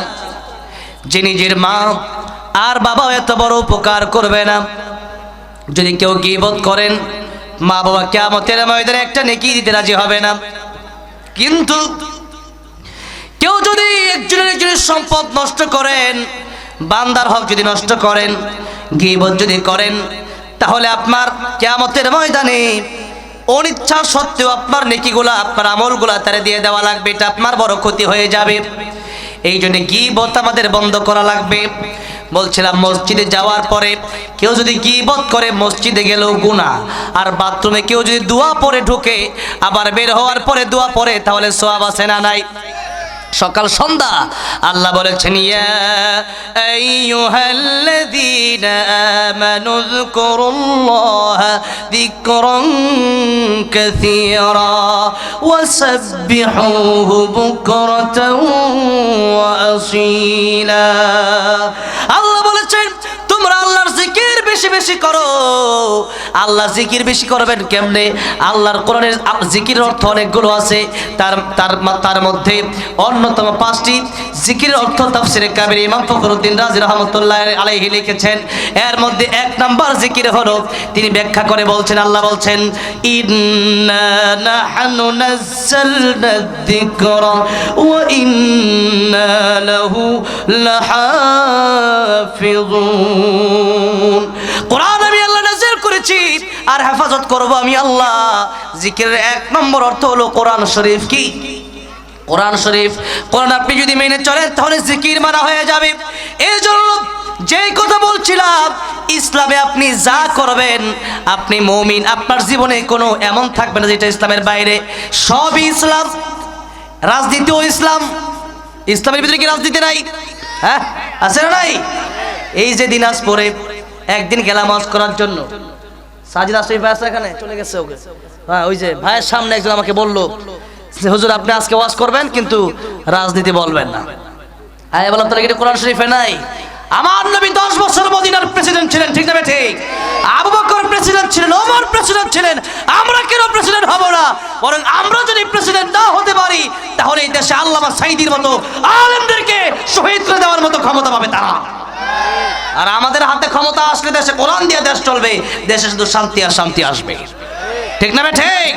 যে নিজের মা আর বাবা এত বড় উপকার করবে না যদি কেউ গীবত করেন। মা বাবা কিয়ামতের ময়দানে একটা নেকি দিতে রাজি হবে না, কিন্তু কেউ যদি একজনের সম্পদ নষ্ট করেন, বান্দার হক যদি নষ্ট করেন, গীবত যদি করেন, তাহলে আপনার কিয়ামতের ময়দানে অনিচ্ছা সত্ত্বেও আপনার নেকিগুলা, আপনার আমলগুলা তারে দিয়ে দেওয়া লাগবে। এটা আপনার বড় ক্ষতি হয়ে যাবে। এই জন্য গীবত আমাদের বন্ধ করা লাগবে। বলছিলাম মসজিদে যাওয়ার পরে কেউ যদি গীবত করে মসজিদে গেলেও গুনাহ, আর বাথরুমে কেউ যদি দোয়া পড়ে ঢুকে আবার বের হওয়ার পরে দোয়া পড়ে তাহলে সওয়াব আছে না নাই? সকাল সন্ধ্যা আল্লাহ বলেছেন ইয়া আইয়ুহাল্লাযীনা আমানু যকুরুল্লাহা যিকরান কাসীরা ওয়াসাব্বিহুহু বুকরাতাও ওয়া আসীলা। আল্লাহ বলেছেন তোমরা আল্লাহর জিকির বেশি বেশি করো। আল্লাহ জিকির বেশি করবেন কেমনে? আল্লাহর কোরআনের জিকিরের অর্থ অনেকগুলো আছে, তার মধ্যে অন্যতম 5টি জিকিরের অর্থ তাফসীরে কাবীর ইমাম ফখরুদ্দিন রাজি রাহমাতুল্লাহ আলাইহি লিখেছেন। এর মধ্যে 1 নাম্বার জিকির হলো, তিনি ব্যাখ্যা করে বলছেন, আল্লাহ বলছেন ইন্না নাহনু নাযালনা যিকরা ওয়া ইন্না লাহু লাহাফিজুন। কোরআন আমি আল্লাহ নাযিল করেছি আর হেফাজত করব আমি আল্লাহ। জিকিরের 1 নম্বর অর্থ হলো কোরআন শরীফ কি? কোরআন শরীফ, কোরআন আপনি যদি মেনে চলেন তাহলে জিকির মানা হয়ে যাবে। এই জন্য যেই কথা বলছিলাম, ইসলামে আপনি যা করবেন, আপনি মুমিন, আপনার জীবনে কোনো এমন থাকবে না যেটা ইসলামের বাইরে। সবই ইসলাম। রাজনীতিও ইসলাম। ইসলামের ভিতরে কি রাজনীতি নাই? হ্যাঁ, আছে না নাই? এই যে দিনাজপুরে একদিন গেলাম ওয়াজ করার জন্য, সাজিদ আশরাফি ভাই আছে এখানে, চলে গেছে ওকে। হ্যাঁ, ওই যে ভাইয়ের সামনে একজন আমাকে বললো যে হুজুর আপনি আজকে ওয়াজ করবেন কিন্তু রাজনীতি বলবেন না। আমি বললাম তাহলে কি কোরআন শরীফে নাই? আমার নবী 10 বছর মদিনার প্রেসিডেন্ট ছিলেন, ঠিক না ঠিক? আবু বকর প্রেসিডেন্ট ছিলেন, ওমর প্রেসিডেন্ট ছিলেন। আমরা কেন প্রেসিডেন্ট হব না? বরং আমরা যদি প্রেসিডেন্ট না হতে পারি তাহলে এই দেশে আল্লামা সাঈদীর মতো আলেমদেরকে শহীদ করে দেওয়ার মতো ক্ষমতা পাবে তারা। আর আমাদের হাতে ক্ষমতা আসলে দেশে কোরআন দিয়ে দেশ চলবে, দেশে শুধু শান্তি আর শান্তি আসবে, ঠিক না ঠিক?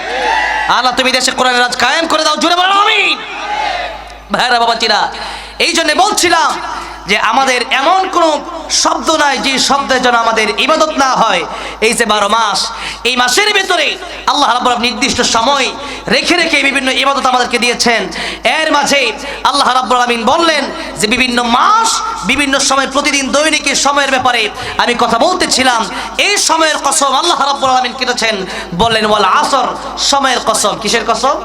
আল্লাহ তুমি দেশে কোরআনের রাজ কায়েম করে দাও, জোরে বলো আমিন। ভাইরা বাবাজিরা, এই জন্য বলছিলাম যে আমাদের এমন কোনো শব্দ নাই যে শব্দের জন্য আমাদের ইবাদত না হয়। এই যে 12 মাস, এই মাসের ভিতরে আল্লাহ রাব্বুল আলামিন নির্দিষ্ট সময় রেখে রেখে বিভিন্ন ইবাদত আমাদেরকে দিয়েছেন। এর মাঝে আল্লাহ রাব্বুল আলামিন বললেন যে বিভিন্ন মাস বিভিন্ন সময় প্রতিদিন দৈনিক সময়ের ব্যাপারে আমি কথা বলতেছিলাম। এই সময়ের কসম আল্লাহ রাব্বুল আলামিন কেটেছেন, বললেন ওয়াল আসর, সময়ের কসম। কিসের কসম?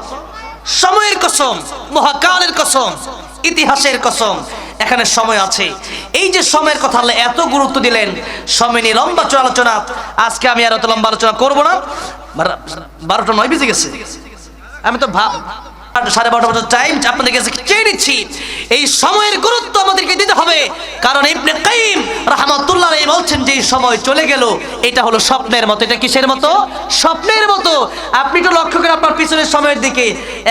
সময়ের কসম, মহাকালের কসম, ইতিহাসের কসম। এখানে সময় আছে। এই যে সময়ের কথা আল্লাহ এত গুরুত্ব দিলেন, সময় নিয়ে লম্বা আলোচনা আজকে আমি আর এত লম্বা আলোচনা করবো না। 12টা 9 বেজে গেছে। আমি তো 12:30 বছর টাইম আপনাদের কাছে চেয়ে নিচ্ছি। এই সময়ের গুরুত্ব আমাদেরকে দিতে হবে, কারণ ইবনে কাইয়িম রাহমাতুল্লাহ আলাইহি বলছেন যে এই সময় চলে গেল এটা হলো স্বপ্নের মতো। এটা কিসের মতো? স্বপ্নের মতো। আপনি তো লক্ষ্য করেন আপনার পিছনের সময়ের দিকে,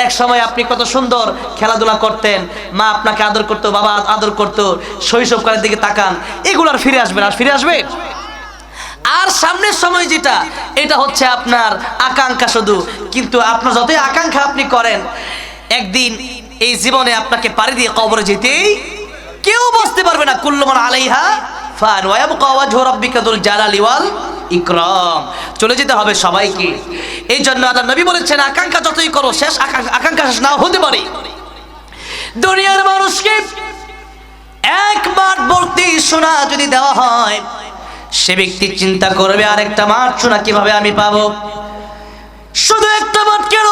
এক সময় আপনি কত সুন্দর খেলাধুলা করতেন, মা আপনাকে আদর করতো, বাবা আদর করতো, শৈশবকালের দিকে তাকান, এগুলো আর ফিরে আসবে না? আর ফিরে আসবে? আর সামনের সময় যেটা, এটা হচ্ছে আপনার আকাঙ্ক্ষা শুধু। কিন্তু আপনার যতই আকাঙ্ক্ষা আপনি করেন, একদিন এই জীবনে আপনাকে পাড়ি দিয়ে কবরে যেতেই কেউ বসতে পারবে না। কুল্লু মান আলাইহা ফান ওয়া ইয়াবকা ওয়াজহু রাব্বিকা যুল জালালি ওয়াল ইকরাম। চলে যেতে হবে সবাইকে। এই জন্য আল্লাহ নবী বলেছেন আকাঙ্ক্ষা যতই করো শেষ আকাঙ্ক্ষা শেষ নাও হতে পারে। দুনিয়ার মানুষকে একবার ভর্তি সোনা যদি দেওয়া হয়, সে ব্যক্তি চিন্তা করবে আরেকটা মাঠ সোনা কিভাবে আমি পাবো। শুধু একটা মাঠ কেন,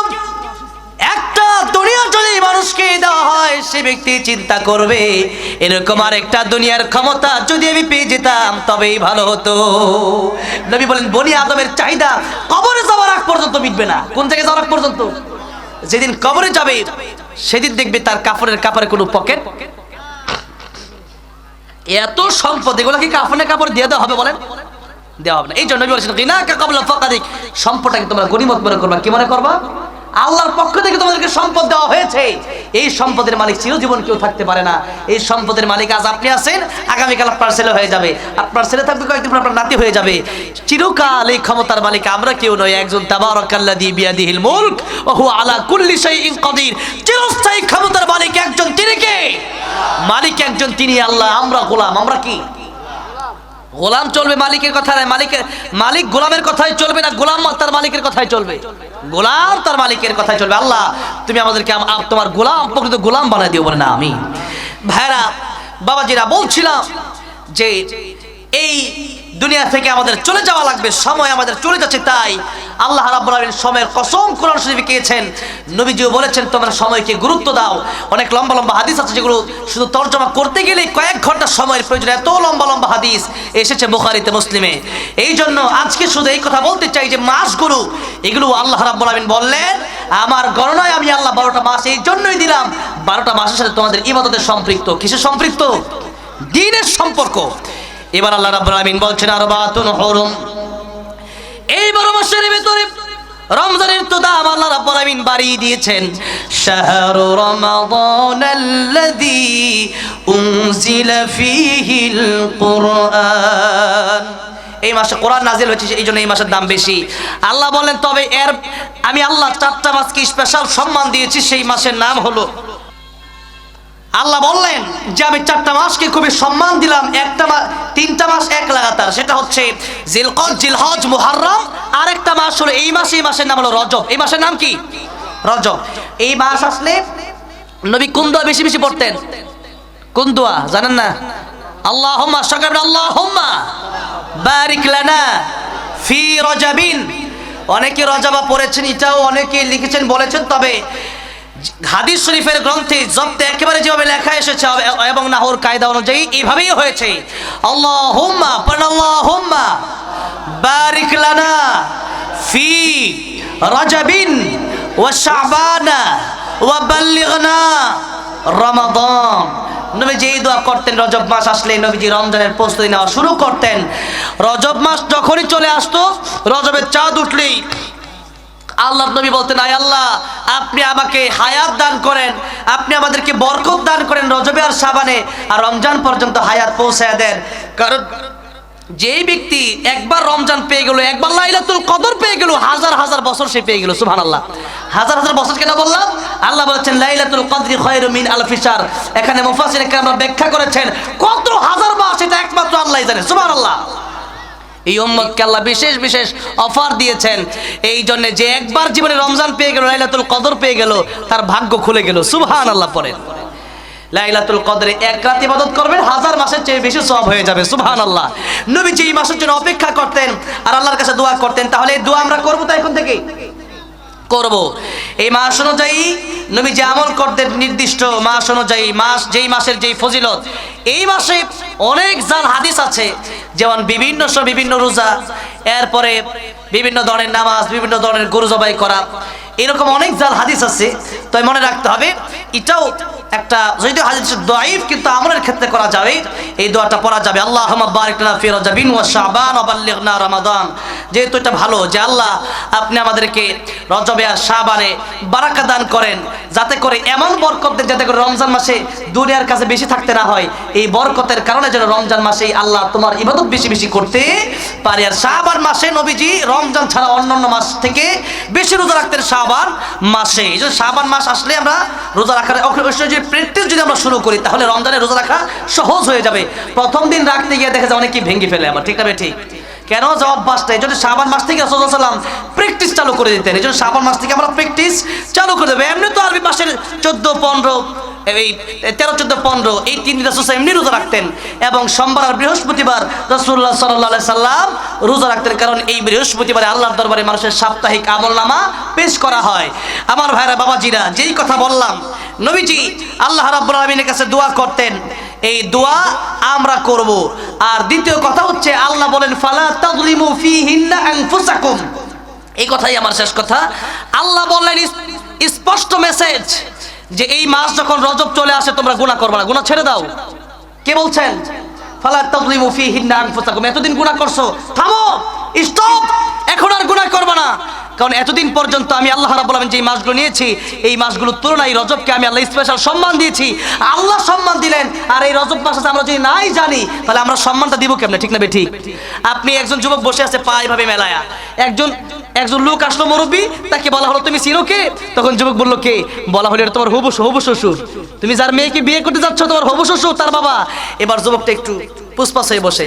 একটা দুনিয়া যদি মানুষকে দেওয়া হয়, সে ব্যক্তি চিন্তা করবে এরকম আরেকটা দুনিয়ার ক্ষমতা যদি আমি পেয়ে যেতাম তবেই ভালো হতো। নবী বলেন বনি আদমের চাহিদা কবরে যাওয়ার আগ পর্যন্ত মিটবে না। কোন জায়গায় যাওয়ার আগ পর্যন্ত? যেদিন কবরে যাবে সেদিন দেখবে তার কাপড়ে কোনো পকেট। এত সম্পদ, এগুলো কি কাপড় দিয়ে দেওয়া হবে? বলেন, দেওয়া হবে না। এই জন্য নবী বলেছেন গিনাকা ক্বাবলা ফাকাদিক, সম্পদটাকে তোমরা গনিমত মনে করবা। কি মনে করবা? আল্লাহর পক্ষ থেকে তোমাদেরকে সম্পদ দেওয়া হয়েছে। এই সম্পদের মালিক চিরজীবন কেউ থাকতে পারে না। এই সম্পদের মালিক আজ আপনি আছেন, আগামীকাল আপনার ছেলে হয়ে যাবে, আপনার ছেলে থাকবে কয়েকদিন পর আপনার নাতি হয়ে যাবে। চিরকাল এই ক্ষমতার মালিক আমরা কেউ নয়, একজন তাবারাকাল্লাযী বিয়াদিহিল মুলক ওয়া হুয়া আলা কুল্লি শাইইন কাদির। চিরস্থায়ী ক্ষমতার মালিক একজন, তিনি কে? মালিক একজন, তিনি আল্লাহ। আমরা গোলাম। আমরা কি? গোলাম। চলবে মালিকের কথা নয়, মালিক গোলামের কথাই চলবে না, গোলাম তার মালিকের কথাই চলবে। গোলাম তার মালিকের কথাই চলবে। আল্লাহ তুমি আমাদেরকে তোমার গোলাম, প্রকৃত গোলাম বানাই দিও, বলে না আমি। ভাইরা বাবাজিরা, বলছিলাম যে এই দুনিয়া থেকে আমাদের চলে যাওয়া লাগবে, সময় আমাদের চলে যাচ্ছে। তাই আল্লাহ রাব্বুল আলামিন সময়ের কসম কোরআন শরীফে দিয়েছেন। নবীজিও বলেছেন তোমরা সময়কে গুরুত্ব দাও। অনেক লম্বা লম্বা হাদিস আছে যেগুলো শুধু তরজমা করতে গেলে কয়েক ঘন্টা সময়ের প্রয়োজন। এত লম্বা লম্বা হাদিস এসেছে বুখারীতে, মুসলিমে। এই জন্য আজকে শুধু এই কথা বলতে চাই যে মাসগুলো, এগুলো আল্লাহ রাব্বুল আলামিন বললেন আমার গণনায় আমি আল্লাহ 12টা মাস এই জন্যই দিলাম। 12টা মাসের সাথে তোমাদের ইবাদতের সম্পৃক্ত। কিসের সম্পৃক্ত? দ্বীনের সম্পর্ক। এবার আল্লাহ রাব্বুল আলামিন বলছেন আরবাতুন হুরুম। এই 12 মাসের ভিতরে রমজানের তো দাম আল্লাহ রাব্বুল আলামিন বাড়িয়ে দিয়েছেন। শাহরু রমাদানাল্লাযী উনজিলা ফীহিল কুরআন। এই মাসে কোরআন নাজিল হয়েছে, এই জন্য এই মাসের দাম বেশি। আল্লাহ বলেন তবে আমি আল্লাহ 4টা মাসকে স্পেশাল সম্মান দিয়েছি। সেই মাসের নাম হলো, আল্লাহ বললেন যে আমি 4টা মাসকে খুবই সম্মান দিলাম। 3টা মাস এক লাগাতার, সেটা হচ্ছে জিলকদ, জিলহজ, মুহররম। আর একটা মাস হলো এই মাসের নাম হলো রজব। এই মাসের নাম কি? রজব। এই মাস আসলে নবী কোন দোয়া বেশি বেশি পড়তেন? কোন দোয়া জানেন না? আল্লাহুম্মা শাকার আল্লাহুম্মা বারিক লানা ফি রজাবিন। অনেকে রজাবা পড়েছেন, এটাও অনেকে লিখেছেন বলেছেন, তবে হাদিস শরীফের গ্রন্থে জব্দে একেবারে যেভাবে লেখা এসেছে এবং নাহর কায়দা অনুযায়ী এইভাবেই হয়েছে। আল্লাহুম্মা আল্লাহুম্মা বারিক লানা ফি রজাবিন ওয়া শাবানা ওয়া বাল্লিগনা রমাদান। নবীজি এই দোয়া করতেন রজব মাস আসলে, নবীজি রমজানের প্রস্তুতি নেওয়া শুরু করতেন। রজব মাস যখনই চলে আসতো, রজবের চাঁদ উঠলেই আল্লাহ নবী বলতেন, আয় আল্লাহ আপনি আমাকে হায়াত দান করেন, আপনি আমাদেরকে বরকত দান করেন রজবে আর শাবানে, আর রমজান পর্যন্ত হায়াত পৌঁছায় দেন। কারণ যেই ব্যক্তি একবার রমজান পেয়ে গেল, একবার লাইলাতুল কদর পেয়ে গেল, হাজার হাজার বছর সে পেয়ে গেল। সুবহানাল্লাহ। হাজার হাজার বছর কেন বললাম? আল্লাহ বলেছেন লাইলাতুল কদরি খায়রুম মিন আলফি শাহর। এখানে মুফাসসির কেরাম ব্যাখ্যা করেছেন কত হাজার মাস, এটা একমাত্র আল্লাহই জানে। সুবহানাল্লাহ। এই উম্মতকে আল্লাহ বিশেষ বিশেষ অফার দিয়েছেন, এই জন্য যে একবার জীবনে রমজান পেয়ে গেল, লাইলাতুল কদর পেয়ে গেল, তার ভাগ্য খুলে গেল। সুবহানাল্লাহ। পড়েন লাইলাতুল কদরে এক রাত ইবাদত করবেন, হাজার মাসের চেয়ে বেশি সওয়াব হয়ে যাবে। সুবহানাল্লাহ। নবীজি এই মাসের জন্য অপেক্ষা করতেন আর আল্লাহর কাছে দোয়া করতেন। তাহলে এই দোয়া আমরা করব তো এখন থেকে করব। এই মাস অনুযায়ী নবী যে আমল করতেন নির্দিষ্ট মাস অনুযায়ী, মাস যেই মাসের যেই ফজিলত, এই মাসে অনেক জাল হাদিস আছে, যেমন বিভিন্ন সময় বিভিন্ন রোজা, এরপরে বিভিন্ন ধরনের নামাজ, বিভিন্ন ধরনের গরু জবাই করা, এরকম অনেক জাল হাদিস আছে। তাই মনে রাখতে হবে, এটাও একটা যদিও হাদিস দাঈফ, কিন্তু আমলের ক্ষেত্রে করা যাবে। এই দোয়াটা পড়া যাবে, আল্লাহুম্মা বারিক লানা ফি রজাবিন ওয়া শাবান ওয়া বাল্লিগনা রমাদান। যেহেতু এটা ভালো যে আল্লাহ আপনি আমাদেরকে রজবে আর শাবানে বারাকা দান করেন, যাতে করে এমন বরকত দেন যাতে করে রমজান মাসে দুনিয়ার কাছে বেশি থাকতে না হয়। এই বরকতের কারণে যেন রমজান মাসে আল্লাহ তোমার ইবাদত বেশি বেশি করতে পারি। আর শাবান মাসে নবীজি রমজান ছাড়া অন্যান্য মাস থেকে বেশি রোজা রাখতেন শাবান মাসে। এই জন্য শাবান মাস আসলে আমরা রোজা রাখার প্র্যাকটিস যদি আমরা শুরু করি, তাহলে রমজানে রোজা রাখা সহজ হয়ে যাবে। প্রথম দিন রাখতে গিয়ে দেখা যায় অনেকেই ভেঙে ফেলে আমার, ঠিক না? ঠিক কেন? জবাব বাসটা। এই জন্য শাবান মাস থেকে রাসূলুল্লাহ সাল্লাল্লাহু আলাইহি ওয়াসাল্লাম প্র্যাকটিস চালু করে দিতেন। এই জন্য শাবান মাস থেকে আমরা প্র্যাকটিস চালু করে দেবো। এমনি তো আরবি মাসের 14, 15, এই 13, 14, 15 এই 3 দিন রাসূল এমনি রোজা রাখতেন, এবং সোমবার আর বৃহস্পতিবার রাসূলুল্লাহ সাল্লাল্লাহু আলাইহি সাল্লাম রোজা রাখতেন। কারণ এই বৃহস্পতিবারে আল্লাহর দরবারে মানুষের সাপ্তাহিক আমলনামা পেশ করা হয়। আমার ভাইরা বাবাজিরা, যেই কথা বললাম, নবীজি আল্লাহ রাব্বুল আলামিনের কাছে দোয়া করতেন, এই দোয়া আমরা করব। আর দ্বিতীয় কথা হচ্ছে আল্লাহ বলেন ফালা তাযলিমু ফীহিন্না আনফুসাকুম। এই কথাই আমার শেষ কথা। আল্লাহ বললেন স্পষ্ট মেসেজ যে এই মাস যখন রজব চলে আসে তোমরা গুনাহ করবে না, গুনাহ ছেড়ে দাও। কে বলছেন? ফালা তাযলিমু ফীহিন্না আনফুসাকুম। এতদিন গুনাহ করছো, থামো, স্টপ, এখন আর গুনাহ করবে না। কারণ এতদিন পর্যন্ত আমি আল্লাহ রাব্বুল আলামিন যে মাসগুলো নিয়েছি, এই মাসগুলোর তুলনায় রজবকে আমি আল্লাহ স্পেশাল সম্মান দিয়েছি। আল্লাহ সম্মান দিলেন, আর এই রজব মাস আমরা যদি নাই জানি, তাহলে আমরা সম্মানটা দিব কেমনে? ঠিক না বে ঠিক? আপনি একজন যুবক বসে আছে পা এভাবে মেলায়া, একজন লোক আসলো মুরব্বী, তাকে বলা হলো তুমি চিনো কে? তখন যুবক বলল কে? বলা হলো এটা তোমার হবু শ্বশুর, তুমি যার মেয়েকে বিয়ে করতে যাচ্ছ তোমার হবু শ্বশুর, তার বাবা। এবার যুবকটা একটু পুষ্পাস হয়ে বসে।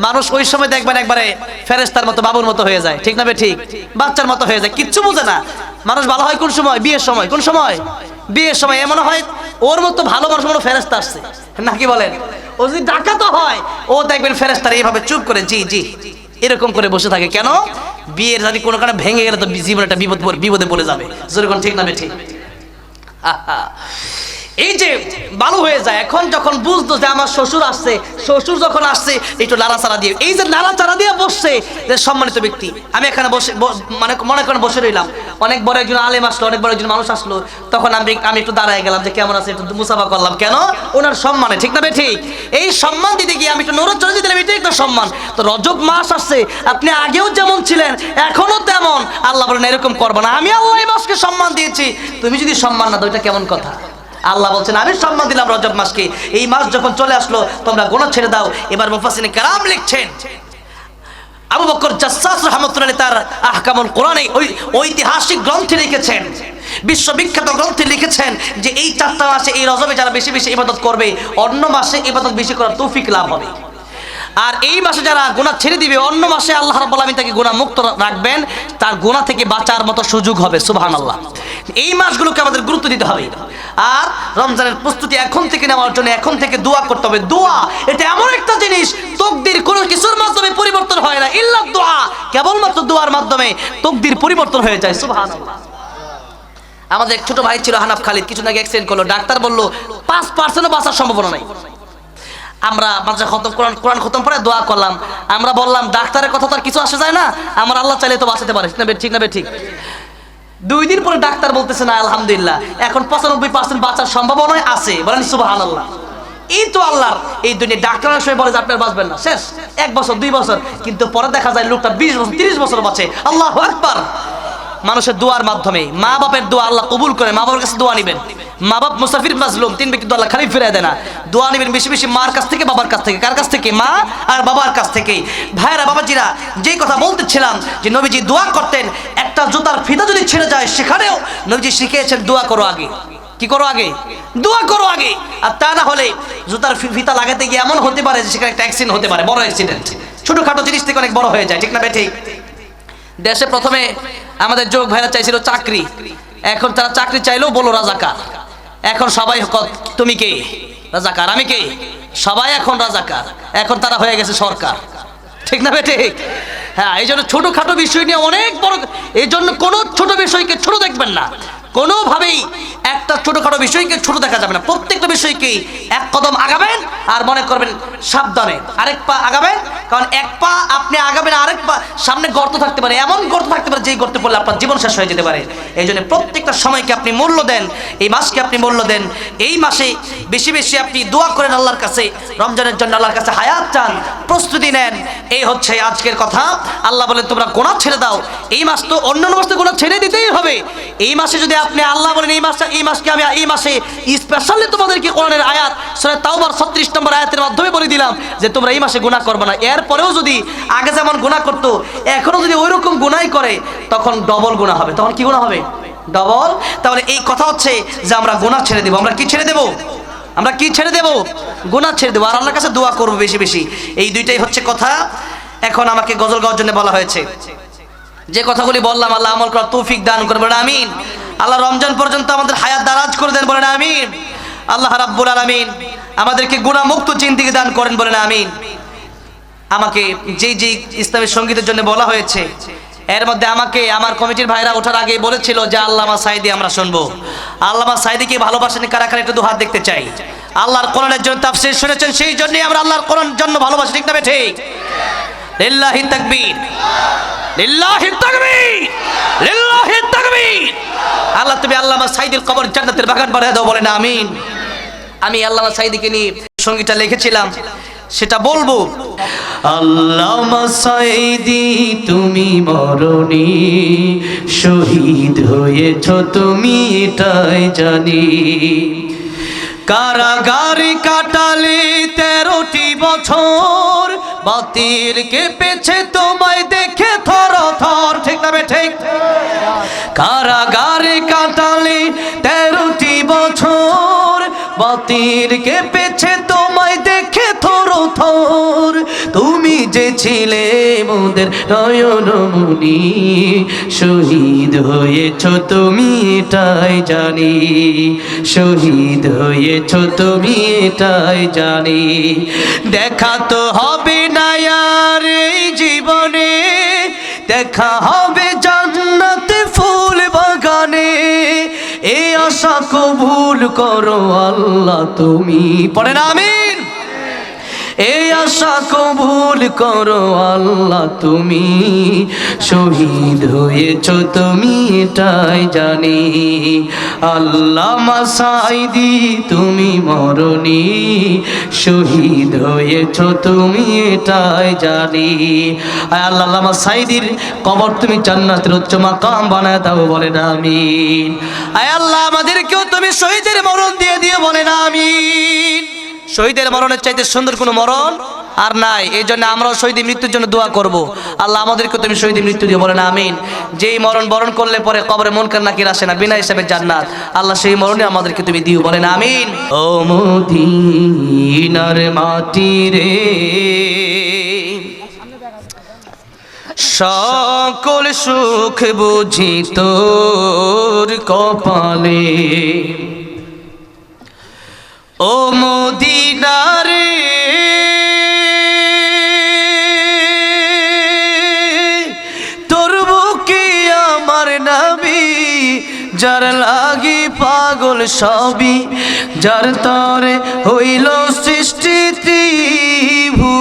মানুষ ওই সময় দেখবেন একবারে ফেরেশতার মতো, বাবুর মতো হয়ে যায়, ঠিক না বে ঠিক? বাচ্চার মতো হয়ে যায়, কিচ্ছু বোঝে না। মানুষ ভালো হয় কোন সময়? বিয়ের সময়। কোন সময়? বিয়ের সময়। এমন হয় ওর মতো ভালো মানুষ কোনো ফেরেশতা আসছে নাকি বলেন? ও যদি ডাকাত হয়, ও দেখবেন ফেরেশতারা এইভাবে চুপ করে জি জি এরকম করে বসে থাকে। কেন? বিয়ের যদি কোনো কারণে ভেঙে গেলে তো জীবনে একটা বিপদে পড়ে যাবে। যেরকম, ঠিক না বে ঠিক? এই যে ভালো হয়ে যায়। এখন যখন বুঝতো যে আমার শ্বশুর আসছে, শ্বশুর যখন আসছে একটু নাড়াচাড়া দিয়ে, এই যে নাড়াচাড়া দিয়ে বসছে যে সম্মানিত ব্যক্তি, আমি এখানে বসে মানে মনে করেন বসে রইলাম, অনেক বড় একজন আলেম আসলো, অনেক বড় একজন মানুষ আসলো, তখন আমি একটু দাঁড়ায় গেলাম যে কেমন আছে, একটু মুসাফা করলাম। কেন? ওনার সম্মানে, ঠিক না বে ঠিক? এই সম্মান দিতে গিয়ে আমি একটু নড়াচড়া দিয়ে দিলাম, এটাই একটা সম্মান। তো রজব মাস আসছে, আপনি আগেও যেমন ছিলেন এখনো তেমন। আল্লাহ বলেন এরকম করবো না, আমি আল্লাহ এই মাসকে সম্মান দিয়েছি, তুমি যদি সম্মান না দাও, এটা কেমন কথা? আল্লাহ বলছেন আমি সম্মান দিলাম রজব মাসকে, এই মাস যখন চলে আসলো তোমরা গুনাহ ছেড়ে দাও। এবার মুফাসসিরিন কেরাম লিখছেন, আবু বকর জাসসাস রাহমাতুল্লাহ তার আহকামুল কোরআনে ওই ঐতিহাসিক গ্রন্থে লিখেছেন, বিশ্ববিখ্যাত গ্রন্থে লিখেছেন যে এই 4টা মাসে, এই রজবে যারা বেশি বেশি ইবাদত করবে, অন্য মাসে ইবাদত বেশি করার তৌফিক লাভ হবে। আর এই মাসে যারা গুনাহ ছেড়ে দিবে, অন্য মাসে আল্লাহ রাব্বুল আলামিন তাকে গুনাহ মুক্ত রাখবেন, তার গুনাহ থেকে বাঁচার মতো সুযোগ হবে। সুবহানাল্লাহ। এই মাসগুলোকে আমাদের গুরুত্ব দিতে হবে। আর রমজানের প্রস্তুতি এখন থেকে নেওয়ার জন্য এখন থেকে দোয়া করতে হবে। দোয়া এটা এমন একটা জিনিস, তকদির কোনো কিছুর মাধ্যমে পরিবর্তন হয় না, ইল্লা দোয়া, কেবলমাত্র দোয়ার মাধ্যমে তকদির পরিবর্তন হয়ে যায়। সুবহানাল্লাহ। আমাদের এক ছোট ভাই ছিল হানাফ খালিদ, কিছু আগে অ্যাক্সিডেন্ট করলো, ডাক্তার বলল 5% বাঁচার সম্ভাবনা নাই। আমরা মাঝে কোরআন খতম পড়ে দোয়া করলাম, আমরা বললাম ডাক্তারের কথা তো আর কিছু আসে যায় না, আমার আল্লাহ চাইলে তো বাঁচাতে পারে, ঠিক না? ঠিক। 2 দিন পরে ডাক্তার বলতেছে না আলহামদুলিল্লাহ এখন 95% বাঁচার সম্ভাবনা আছে, বলেন সুবহানাল্লাহ। এই তো আল্লাহর এই দুনিয়া। ডাক্তারের সময় বলে যে আপনার বাঁচবেন না, শেষ 1 বছর 2 বছর, কিন্তু পরে দেখা যায় লোকটা 20 বছর 30 বছর বাঁচে। আল্লাহু আকবার। মানুষের দোয়ার মাধ্যমে, মা বাপের দোয়া আল্লাহ কবুল করে। মা বাবার কাছে দোয়া নিবেন। মা বাপ মুসাফির মাজলুম, 3 ব্যক্তি আল্লাহ খালি ফিরিয়ে দেয় না। দোয়া নিবেন বেশি বেশি মার কাছ থেকে, বাবার কাছ থেকে। কার কাছ থেকে? মা আর বাবার কাছ থেকে। ভাইরা বাবাজিরা, যেই কথা বলতেছিলাম যে নবীজি দোয়া করতেন, একটা জুতার ফিতা যদি ছিঁড়ে যায় সেখানেও নবীজি শিখিয়েছেন দোয়া করো আগে। কি করো আগে? দোয়া করো আগে। আর তা না হলে জুতার ফিতা লাগাতে গিয়ে এমন হতে পারে যে সেখানে একটা অ্যাক্সিডেন্ট হতে পারে, বড় অ্যাক্সিডেন্ট। ছোটখাটো জিনিস থেকে অনেক বড় হয়ে যায়, ঠিক না ভাই? ঠিক। দেশে প্রথমে আমাদের যুবক ভাইরা চাইছিল চাকরি, এখন তারা চাকরি চাইলেও বলো রাজাকার। এখন সবাই তুমি কে? রাজাকার। আমি কে? সবাই এখন রাজাকার। এখন তারা হয়ে গেছে সরকার, ঠিক না বেটে? হ্যাঁ, এই জন্য ছোটখাটো বিষয় নিয়ে অনেক বড়, এই জন্য কোনো ছোট বিষয়কে ছোট দেখবেন না, কোনোভাবেই একটা ছোটখাটো বিষয়কে ছোট দেখা যাবে না। প্রত্যেকটা বিষয়কেই 1 কদম আগাবেন আর মনে করবেন সাবধানে আরেক পা আগাবেন, কারণ 1 পা আপনি আগাবেন, আরেক পা সামনে গর্ত থাকতে পারে, এমন গর্ত থাকতে পারে যেই গর্তে পড়লে আপনার জীবন শেষ হয়ে যেতে পারে। এই জন্য প্রত্যেকটা সময়কে আপনি মূল্য দেন, এই মাসকে আপনি মূল্য দেন। এই মাসে বেশি বেশি আপনি দোয়া করেন আল্লাহর কাছে, রমজানের জন্য আল্লাহর কাছে হায়াত চান, প্রস্তুতি নেন। এই হচ্ছে আজকের কথা। আল্লাহ বলেন তোমরা গুনাহ ছেড়ে দাও। এই মাস তো অন্যান্য মাস তো গুনাহ ছেড়ে দিতেই হবে। এই মাসে যদি আপনি, আল্লাহ বলেন এই মাসকে আমি এই মাসে স্পেশালি তোমাদেরকে কোরআনের আয়াত সূরা তাওবার 36 নম্বর আয়াতের মাধ্যমে বলে দিলাম যে তোমরা এই মাসে গুনাহ করবে না। এরপরেও যদি আগে যেমন গুনাহ করতো এখনো যদি ওই রকম গুনাহ করে, তখন ডবল গুনাহ হবে। তখন কি গুনাহ হবে? ডবল। তাহলে এই কথা হচ্ছে যে আমরা গুনাহ ছেড়ে দেব। আমরা কি ছেড়ে দেব? আমরা কি ছেড়ে দেব? গুনাহ ছেড়ে দেব, আর আল্লাহর কাছে দোয়া করব বেশি বেশি। এই দুইটাই হচ্ছে কথা। এখন আমাকে গজল গাওয়ার জন্য বলা হয়েছে। যে কথাগুলি বললাম আল্লাহ আমল করার তৌফিক দান করবেন, বলেন আমিন। আল্লাহ রমজান পর্যন্ত আমাদের হায়াত দারাজ করে দেন, বলেন আমিন। আল্লাহ রাব্বুল আলামিন আমাদেরকে গুনাহ মুক্ত জিন্দেগি দান করেন, বলেন আমিন। আমাকে যেই যেই ইসলামী সঙ্গীতের জন্য বলা হয়েছে, এর মধ্যে আমাকে আমার কমিটির ভাইরা ওঠার আগে বলেছিল যে আল্লামা সাঈদী আমরা শুনবো। আল্লামা সাঈদীকে ভালোবাসেন কারা কারা? একটু দুহাত দেখতে চাই। আল্লাহর কোরআনের জন্য তাফসীর শুনেছেন, সেই জন্যই আমরা আল্লাহর কোরআনের জন্য ভালোবাসি, ঠিক না ঠিক? লিল্লাহি তাকবীর, লিল্লাহি তাকবীর, লিল্লাহি তাকবীর। আল্লাহ তুমি আল্লামা সাঈদীর কবর জান্নাতের বাগান বানিয়ে দাও, বলেন আমিন। আমি আল্লামা সাঈদীকে নিয়ে সঙ্গীতটা লিখেছিলাম, সেটা বলবো। আল্লামা সাঈদী তুমি মরণী, শহীদ হয়েছ তুমি এটাই জানি। কারাগারে কাটালে 13টি বছর, বাতিল কেঁপেছে তোমায় দেখে থর থর, ঠিক না ঠিক? কারাগারে কাটালে 13টি বছর, বাতিল কেঁপেছে তোমায় দেখে থর থর। তুমি যে ছিলে মোদের নয়নমণি, শহীদ হয়েছ তুমি এটাই জানি, শহীদ হয়েছ তুমি এটাই জানি। দেখা তো হবে না আর এই জীবনে, দেখা হবে জান্নাতে ফুল বাগানে। এই আশা কবুল করো আল্লাহ তুমি, পড়েন আমিন। এই আশা কবুল করো আল্লাহ তুমি, শহীদ হয়েছ তুমি এটাই জানি। আল্লামা সাঈদী তুমি মরণী, শহীদ হয়েছ তুমি এটাই জানি। আল্লামা সাঈদীর কবর তুমি জান্নাতের উচ্চ মাকাম বানায় দাও, বলেন আমিন। আয় আল্লাহ আমাদেরকেও তুমি শহীদের মরণ দিয়ে দিও, বলেন আমিন। শহীদের মরণের চাইতে সুন্দর কোনো মরণ আর নাই। এই জন্য আমরাও শহীদের মৃত্যুর জন্য দোয়া করব, আল্লাহ আমাদেরকে তুমি শহীদের মৃত্যু দিও, বলেন আমিন। যেই মরণ বরণ করলে পরে কবরে মুনকার নাকির আসে না, বিনা হিসাবে জান্নাত, আল্লাহ সেই মরণে আমাদেরকে তুমি দিও, বলেন আমিন। ও মদিনার মাটি রে, সকল সুখ বুঝি তোর কপালে, ও মদিনা রে তোর বুকে আমার নবী, যার লাগি পাগল সবই, যার তরে হইল সৃষ্টি ত্রিভুবন।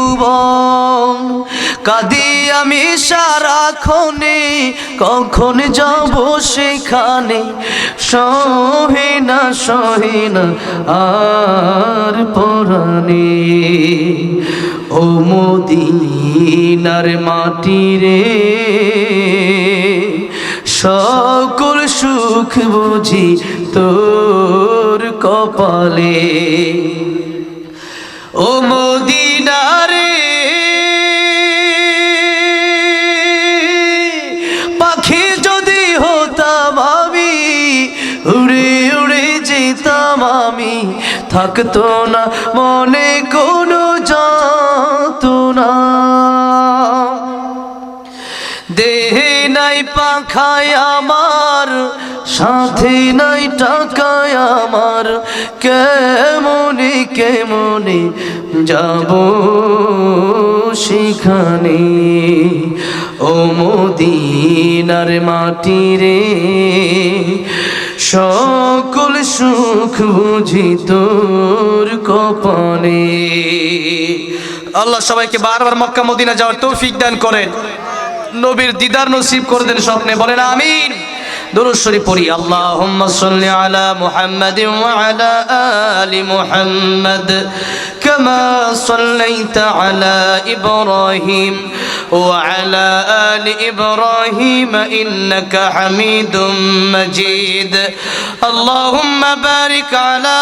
কাঁদি আমি সারাক্ষণে, কখন যাব সেখানে, সহে না আর পরাণে। ও মদিনার মাটি রে সকল সুখ বুঝি তোর কপালে। ও মদিনা রে পাখি যদি হতাম আমি, উড়ে উড়ে যেতাম আমি, থাকতো না মনে কোনো যাতনা। দেহে নাই পাখায় আমার, সাথে নাই টাকায় আমার, কেমনে কেমনে যাব সেখানে। ও মদিনার মাটি রে সকল সুখ বুঝি তোর কপালে। আল্লাহ সবাইকে বারবার মক্কা মদিনা যাওয়ার তৌফিক দান করেন, নবীর দিদার নসিব করে দেন স্বপ্নে, বলেন আমিন। দুরূদ শরীফ পড়ি। আল্লাহুম্মা সাল্লি আলা মুহাম্মাদিন ওয়া আলা আলি মুহাম্মাদ কামা সাল্লাইতা আলা ইব্রাহিম ওয়া আলা আলি ইব্রাহিম ইন্নাকা হামিদুম মাজিদ। আল্লাহুম্মা বারিক আলা